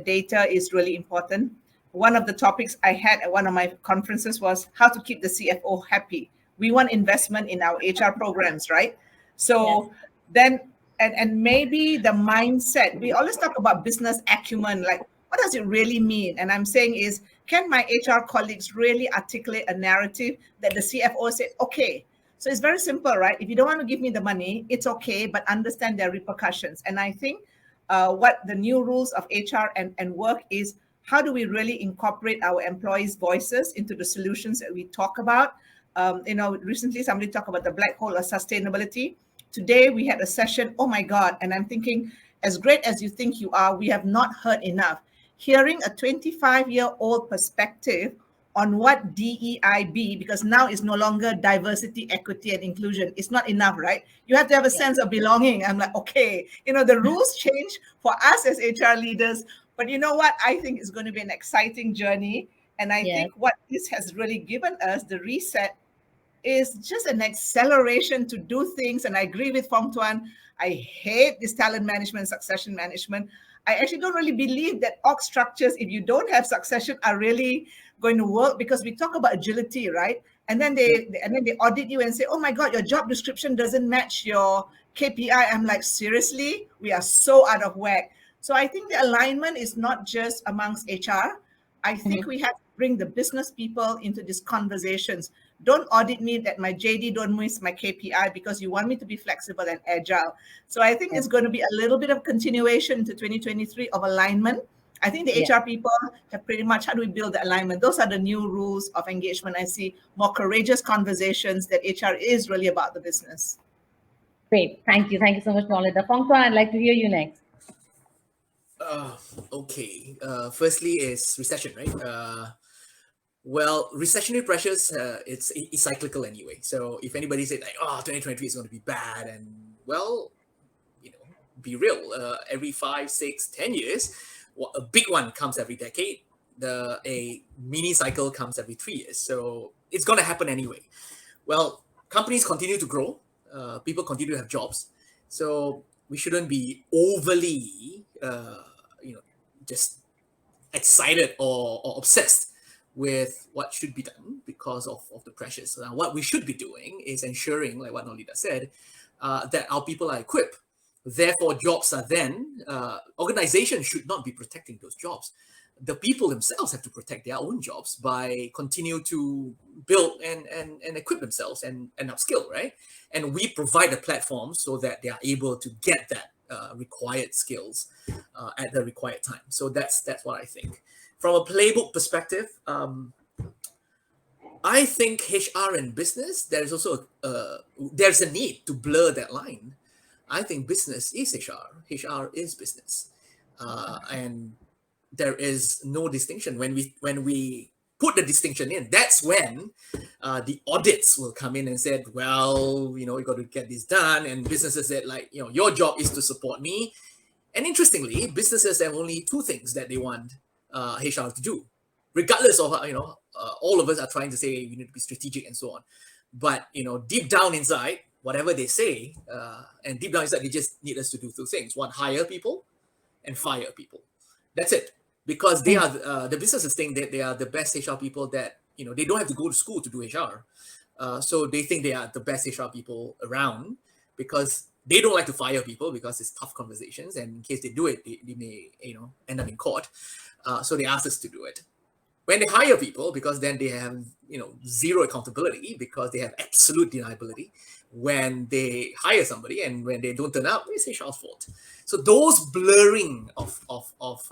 data is really important. One of the topics I had at one of my conferences was how to keep the CFO happy. We want investment in our HR programs, right? So yes. Then, and maybe the mindset, we always talk about business acumen, like what does it really mean? And I'm saying is, can my HR colleagues really articulate a narrative that the CFO said, okay, so it's very simple, right? If you don't want to give me the money, it's okay, but understand their repercussions. And I think what the new rules of HR and work is, how do we really incorporate our employees' voices into the solutions that we talk about? Recently somebody talked about the black hole of sustainability. Today we had a session, oh my God, and I'm thinking, as great as you think you are, we have not heard enough. Hearing a 25-year-old perspective on what DEIB, because now it's no longer diversity, equity, and inclusion. It's not enough, right? You have to have a sense of belonging. I'm like, okay, the rules change for us as HR leaders, but you know what? I think it's going to be an exciting journey. And I think what this has really given us, the reset, is just an acceleration to do things. And I agree with Fong Tuan. I hate this talent management, succession management. I actually don't really believe that org structures, if you don't have succession, are really going to work, because we talk about agility, right? And then they audit you and say, oh my God, your job description doesn't match your KPI. I'm like, seriously? We are so out of whack. So I think the alignment is not just amongst HR, I think we have to bring the business people into these conversations. Don't audit me that my JD don't miss my KPI because you want me to be flexible and agile. So I think Yeah. it's going to be a little bit of continuation to 2023 of alignment. I think the Yeah. HR people have pretty much, how do we build the alignment? Those are the new rules of engagement. I see more courageous conversations that HR is really about the business. Great. Thank you. Thank you so much, Maulida. Fongtuan, I'd like to hear you next. Uh, okay. Firstly, is recession, right? Well, recessionary pressures, it's cyclical anyway. So if anybody said like, oh, 2023 is going to be bad, and well, be real. Every 5, 6, 10 years, a big one comes every decade. A mini cycle comes every 3 years. So it's going to happen anyway. Well, companies continue to grow. People continue to have jobs. So we shouldn't be overly, just excited or obsessed with what should be done because of the pressures. Now, what we should be doing is ensuring, like what Nolita said, that our people are equipped. Therefore, jobs are then, organizations should not be protecting those jobs. The people themselves have to protect their own jobs by continue to build and equip themselves and upskill, right? And we provide a platform so that they are able to get that required skills at the required time. So that's what I think. From a playbook perspective, I think HR and business, there's also there's a need to blur that line. I think business is HR, HR is business, and there is no distinction. When we put the distinction in, that's when the audits will come in and said, well, you got to get this done, and businesses said like, your job is to support me. And interestingly, businesses have only two things that they want HR to do, regardless of all of us are trying to say we need to be strategic and so on. But deep down inside, whatever they say, and deep down inside, they just need us to do two things: one, hire people, and fire people. That's it. Because they are the businesses think that they are the best HR people, that they don't have to go to school to do HR. So they think they are the best HR people around, because they don't like to fire people because it's tough conversations, and in case they do it, they may end up in court. So they ask us to do it. When they hire people, because then they have zero accountability, because they have absolute deniability. When they hire somebody and when they don't turn up, it's HR's fault. So those blurring of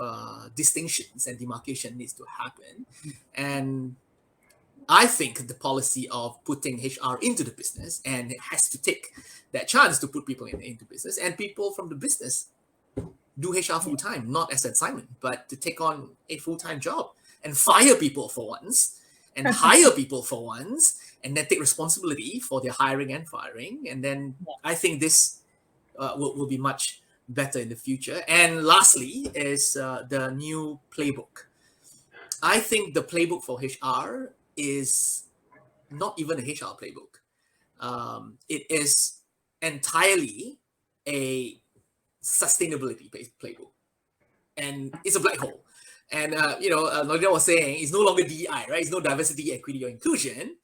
distinctions and demarcation needs to happen. And I think the policy of putting HR into the business, and it has to take that chance to put people into business, and people from the business do HR full time, not as an assignment, but to take on a full-time job and fire people for once and hire people for once, and then take responsibility for their hiring and firing. And then I think this will be much better in the future. And lastly is the new playbook. I think the playbook for HR is not even a HR playbook. It is entirely a sustainability playbook, and it's a black hole. And Nolita was saying it's no longer DEI, right? It's no diversity, equity, or inclusion,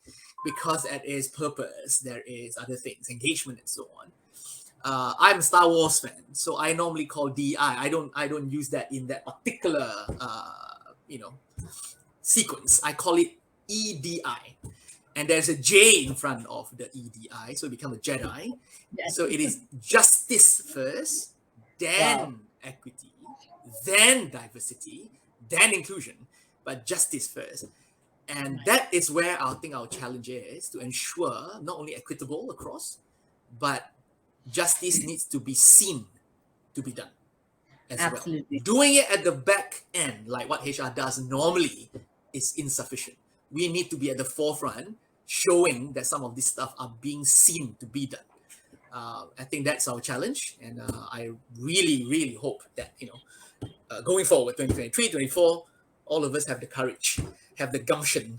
because at its purpose there is other things, engagement and so on. I'm a Star Wars fan, so I normally call DEI. I don't use that in that particular sequence. I call it EDI, and there's a J in front of the EDI, so it becomes a Jedi. Yes. So it is justice first, then equity, then diversity, then inclusion, but justice first. And that is where I think our challenge is, to ensure not only equitable across, but justice needs to be seen to be done as Absolutely. well. Doing it at the back end, like what HR does normally, is insufficient. We need to be at the forefront, showing that some of this stuff are being seen to be done. I think that's our challenge, and I really, really hope that going forward, 2023, 2024, all of us have the courage, have the gumption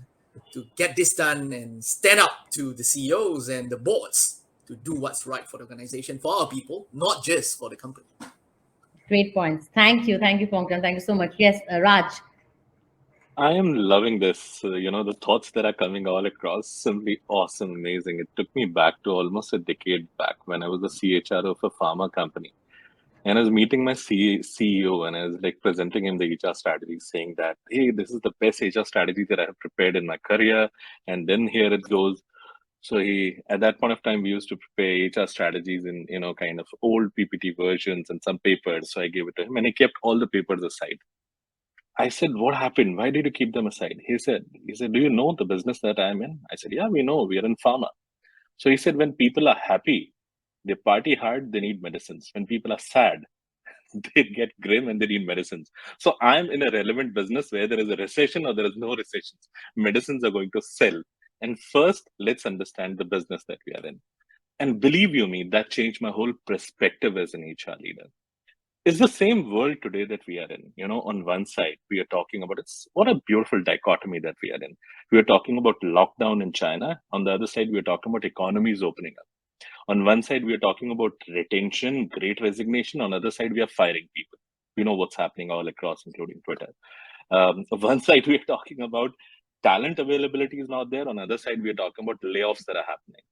to get this done and stand up to the CEOs and the boards to do what's right for the organization, for our people, not just for the company. Great points. Thank you, Fongtuan. Thank you so much. Yes, Raj. I am loving this. The thoughts that are coming all across, simply awesome, amazing. It took me back to almost a decade back when I was the CHR of a pharma company. And I was meeting my CEO, and I was like presenting him the HR strategy, saying that, hey, this is the best HR strategy that I have prepared in my career. And then here it goes. So at that point of time, we used to prepare HR strategies in, kind of old PPT versions and some papers. So I gave it to him, and he kept all the papers aside. I said, what happened? Why did you keep them aside? He said, do you know the business that I'm in? I said, yeah, we know. We are in pharma. So he said, when people are happy, they party hard, they need medicines. When people are sad, they get grim and they need medicines. So I'm in a relevant business where there is a recession or there is no recessions. Medicines are going to sell. And first, let's understand the business that we are in. And believe you me, that changed my whole perspective as an HR leader. It's the same world today that we are in. On one side, we are talking about what a beautiful dichotomy that we are in. We are talking about lockdown in China. On the other side, we are talking about economies opening up. On one side, we are talking about retention, great resignation. On the other side, we are firing people. We know what's happening all across, including Twitter. On one side, we are talking about talent availability is not there. On the other side, we are talking about layoffs that are happening.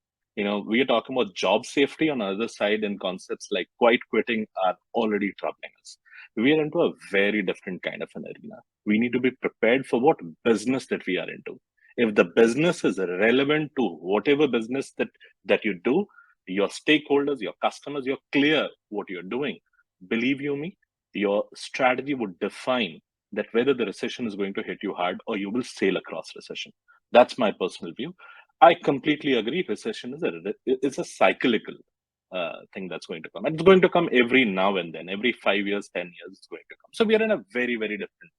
We are talking about job safety on the other side, and concepts like quiet quitting are already troubling us. We are into a very different kind of an arena. We need to be prepared for what business that we are into. If the business is relevant to whatever business that you do, your stakeholders, your customers, you're clear what you're doing. Believe you me, your strategy would define that whether the recession is going to hit you hard or you will sail across recession. That's my personal view. I completely agree. Recession is a cyclical thing that's going to come. And it's going to come every now and then, every 5 years, 10 years, it's going to come. So we are in a very, very different.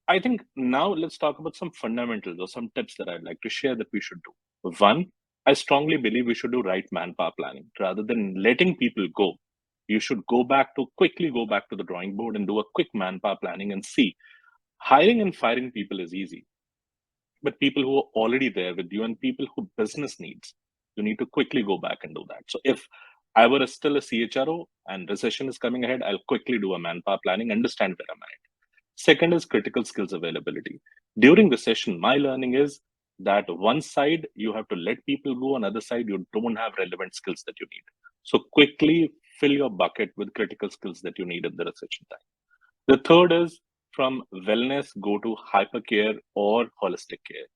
I think now let's talk about some fundamentals or some tips that I'd like to share that we should do. One, I strongly believe we should do right manpower planning rather than letting people go. You should quickly go back to the drawing board and do a quick manpower planning and see. Hiring and firing people is easy, but people who are already there with you and people who business needs, you need to quickly go back and do that. So if I were still a CHRO and recession is coming ahead, I'll quickly do a manpower planning, understand where I'm at. Second is critical skills availability. During recession, my learning is that one side you have to let people go, on the other side you don't have relevant skills that you need. So quickly fill your bucket with critical skills that you need in the recession time. The third is from wellness, go to hypercare or holistic care.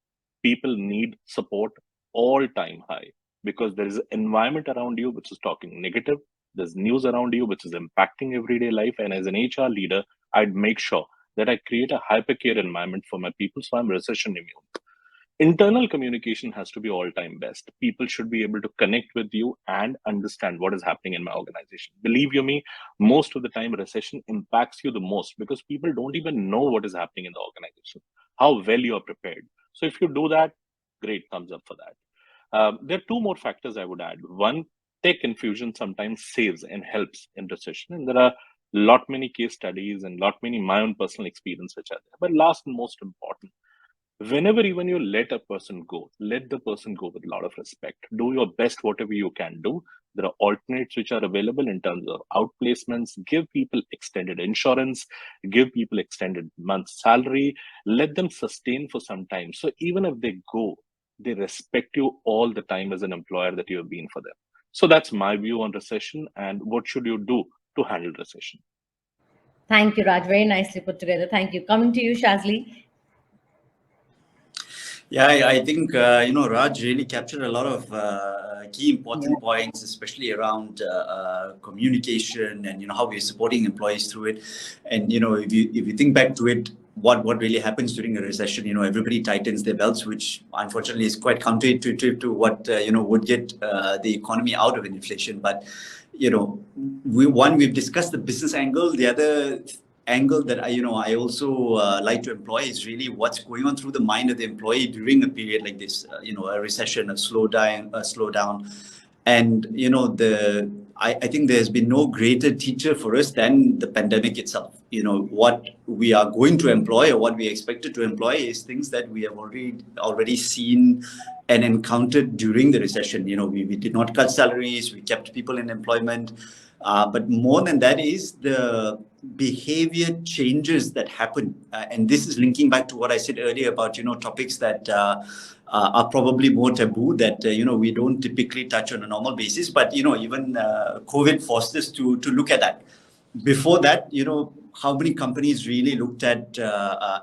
People need support all time high because there is an environment around you which is talking negative. There's news around you which is impacting everyday life. And as an HR leader, I'd make sure that I create a hypercare environment for my people so I'm recession immune. Internal communication has to be all time best. People should be able to connect with you and understand what is happening in my organization. Believe you me, most of the time recession impacts you the most because people don't even know what is happening in the organization, how well you are prepared. So if you do that, great, thumbs up for that. There are two more factors I would add. One, tech infusion sometimes saves and helps in recession, and there are lot many case studies and lot many my own personal experience which are there. But last and most important, whenever even you let a person go, let the person go with a lot of respect. Do your best, whatever you can do. There are alternates which are available in terms of outplacements. Give people extended insurance, give people extended month's salary, let them sustain for some time. So even if they go, they respect you all the time as an employer that you have been for them. So that's my view on recession and what should you do to handle recession. Thank you, Raj. Very nicely put together. Thank you. Coming to you, Shazli. Yeah, I think Raj really captured a lot of key important points, especially around communication and how we're supporting employees through it. And if you think back to it, what really happens during a recession? Everybody tightens their belts, which unfortunately is quite counterintuitive to what would get the economy out of inflation. But we've discussed the business angle. The other angle that I also like to employ is really what's going on through the mind of the employee during a period like this, a recession, a slowdown. And I think there's been no greater teacher for us than the pandemic itself. What we are going to employ or what we expected to employ is things that we have already seen and encountered during the recession. We did not cut salaries, we kept people in employment. But more than that is the behavior changes that happen. And this is linking back to what I said earlier about, topics that are probably more taboo that, we don't typically touch on a normal basis. But, even COVID forced us to look at that. before that, how many companies really looked at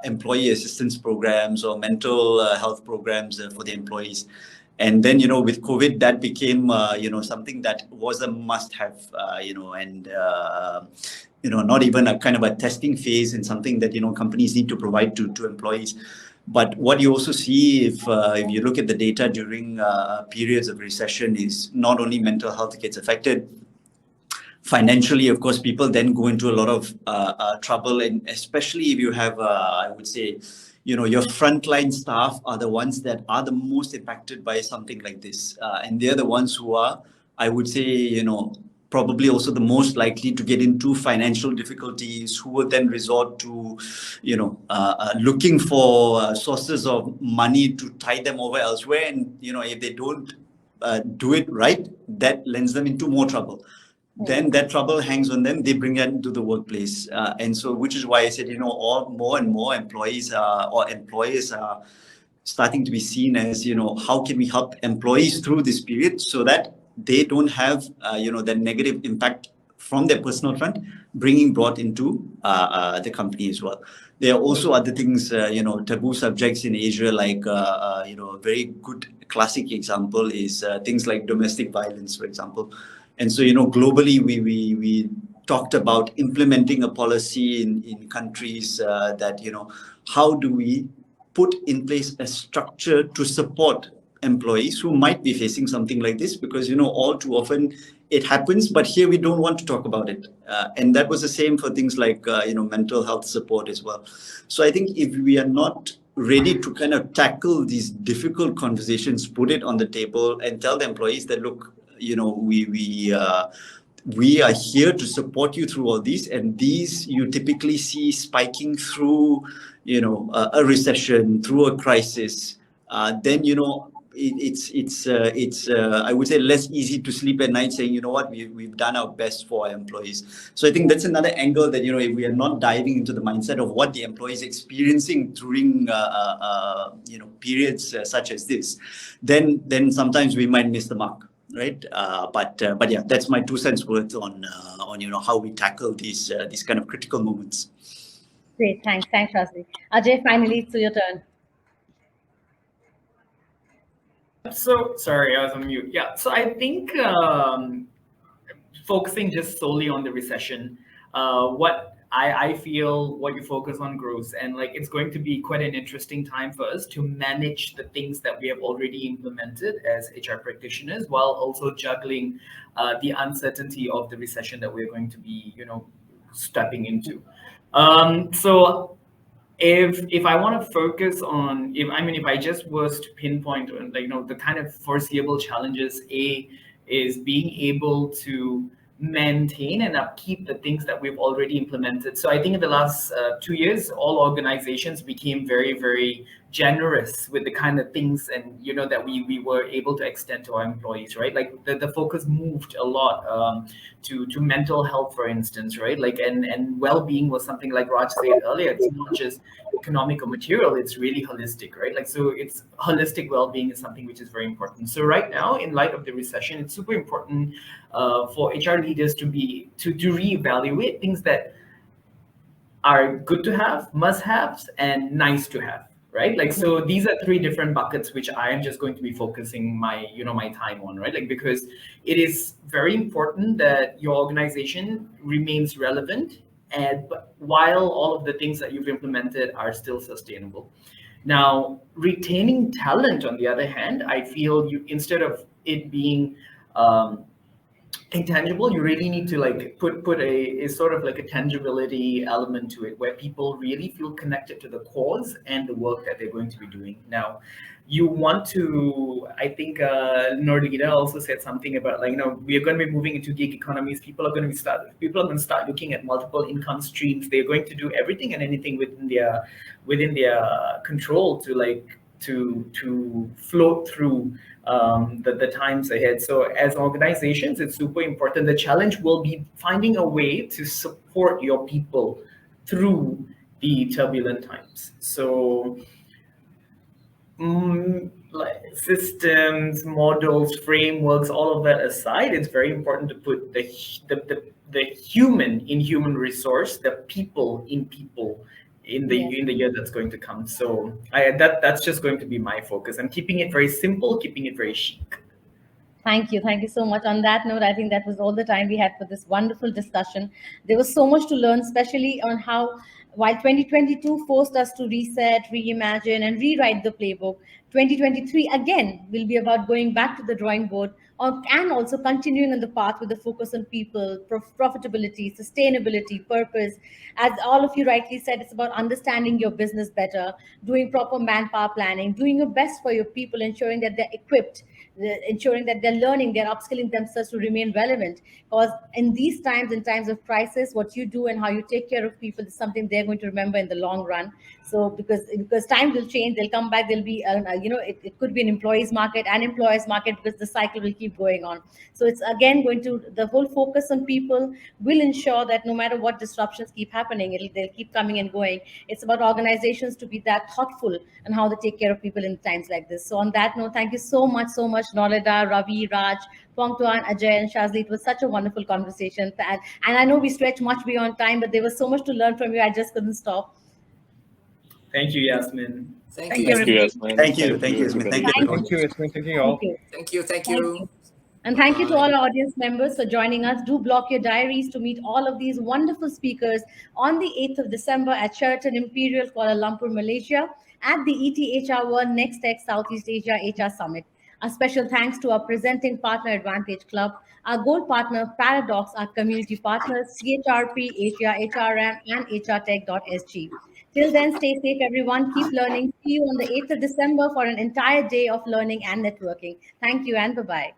employee assistance programs or mental health programs for the employees? And then, with COVID, that became, something that was a must-have, and not even a kind of a testing phase and something that companies need to provide to employees. But what you also see, if you look at the data during periods of recession, is not only mental health gets affected. Financially, of course, people then go into a lot of trouble, and especially if you have, I would say, your frontline staff are the ones that are the most impacted by something like this, and they're the ones who are, I would say, probably also the most likely to get into financial difficulties, who will then resort to, looking for sources of money to tide them over elsewhere, and if they don't do it right, that lends them into more trouble. Then that trouble hangs on them. They bring it into the workplace, and so which is why I said, all more and more employees or employers are starting to be seen as, how can we help employees through this period so that they don't have, that negative impact from their personal front, brought into the company as well. There are also other things, taboo subjects in Asia, like, a very good classic example is things like domestic violence, for example. And so, globally, we talked about implementing a policy in countries that, how do we put in place a structure to support employees who might be facing something like this, because, all too often it happens, but here we don't want to talk about it. And that was the same for things like, mental health support as well. So I think if we are not ready to kind of tackle these difficult conversations, put it on the table and tell the employees that, look, we are here to support you through all these, and these you typically see spiking through, a recession, through a crisis. Then it's I would say less easy to sleep at night saying, what, we've done our best for our employees. So I think that's another angle that, if we are not diving into the mindset of what the employees experiencing during periods such as this, then sometimes we might miss the mark. Right, but yeah, that's my 2 cents worth on how we tackle these kind of critical moments. Great, thanks, Shazli. Ajay, finally, it's your turn. So sorry, I was on mute. Yeah, so I think focusing just solely on the recession, what I feel what you focus on grows, and like it's going to be quite an interesting time for us to manage the things that we have already implemented as HR practitioners, while also juggling the uncertainty of the recession that we're going to be, stepping into. So if I want to focus on, if I just was to pinpoint on, the kind of foreseeable challenges, is being able to maintain and upkeep the things that we've already implemented. So I think in the last 2 years, all organizations became very, very generous with the kind of things and that we were able to extend to our employees, right? Like the focus moved a lot to mental health, for instance, right? Like and well-being was something like Raj said earlier. It's not just economic or material, it's really holistic, right? Like, so it's holistic well-being is something which is very important. So right now, in light of the recession, it's super important for HR leaders to reevaluate things that are good to have, must-haves, and nice to have, right? Like, so these are 3 different buckets which I am just going to be focusing my my time on, right? Like, because it is very important that your organization remains relevant, and while all of the things that you've implemented are still sustainable. Now, retaining talent, on the other hand, I feel instead of it being intangible, you really need to like put a sort of like a tangibility element to it, where people really feel connected to the cause and the work that they're going to be doing. Now, you want to, I think Nordita also said something about like, we are going to be moving into gig economies. People are going to start looking at multiple income streams. They're going to do everything and anything within their control to like to float through the times ahead. So as organizations, it's super important. The challenge will be finding a way to support your people through the turbulent times. So like systems, models, frameworks, all of that aside, it's very important to put the human in human resource, the people in people Yes. in the year that's going to come. So that's just going to be my focus. I'm keeping it very simple, keeping it very chic. Thank you. Thank you so much. On that note, I think that was all the time we had for this wonderful discussion. There was so much to learn, especially on how, while 2022 forced us to reset, reimagine, and rewrite the playbook, 2023 again will be about going back to the drawing board and also continuing on the path with the focus on people, profitability, sustainability, purpose. As all of you rightly said, it's about understanding your business better, doing proper manpower planning, doing your best for your people, ensuring that they're equipped, ensuring that they're learning, they're upskilling themselves to remain relevant. Because in these times, in times of crisis, what you do and how you take care of people is something they're going to remember in the long run. So because time will change, they'll come back. There'll be it could be an employees market and employers market, because the cycle will keep going on. So it's again going to, the whole focus on people will ensure that no matter what disruptions keep happening, they'll keep coming and going. It's about organizations to be that thoughtful and how they take care of people in times like this. So on that note, thank you so much, Nolida, Ravi, Raj, Pongtuan, Ajay, and Shazli. It was such a wonderful conversation. And I know we stretched much beyond time, but there was so much to learn from you. I just couldn't stop. Thank you, Yasmin. Thank you, Thank you, Thank you, Yasmin. everybody. Yasmin. Thank you. Thank Thank you, you, Yasmin. Thank everybody. you, Thank everyone. you. Thank you, Yasmin. Thank you Thank all. you. Thank you. Thank Thank you. you. And thank you to Bye-bye. all our audience members for joining us. Do block your diaries to meet all of these wonderful speakers on the 8th of December at Sheraton Imperial, Kuala Lumpur, Malaysia, at the ETHR World Next Tech Southeast Asia HR Summit. A special thanks to our presenting partner, Advantage Club, our gold partner, Paradox, our community partners, CHRP, Asia, HRM, and HRTech.sg. Till then, stay safe, everyone. Keep learning. See you on the 8th of December for an entire day of learning and networking. Thank you, and bye bye.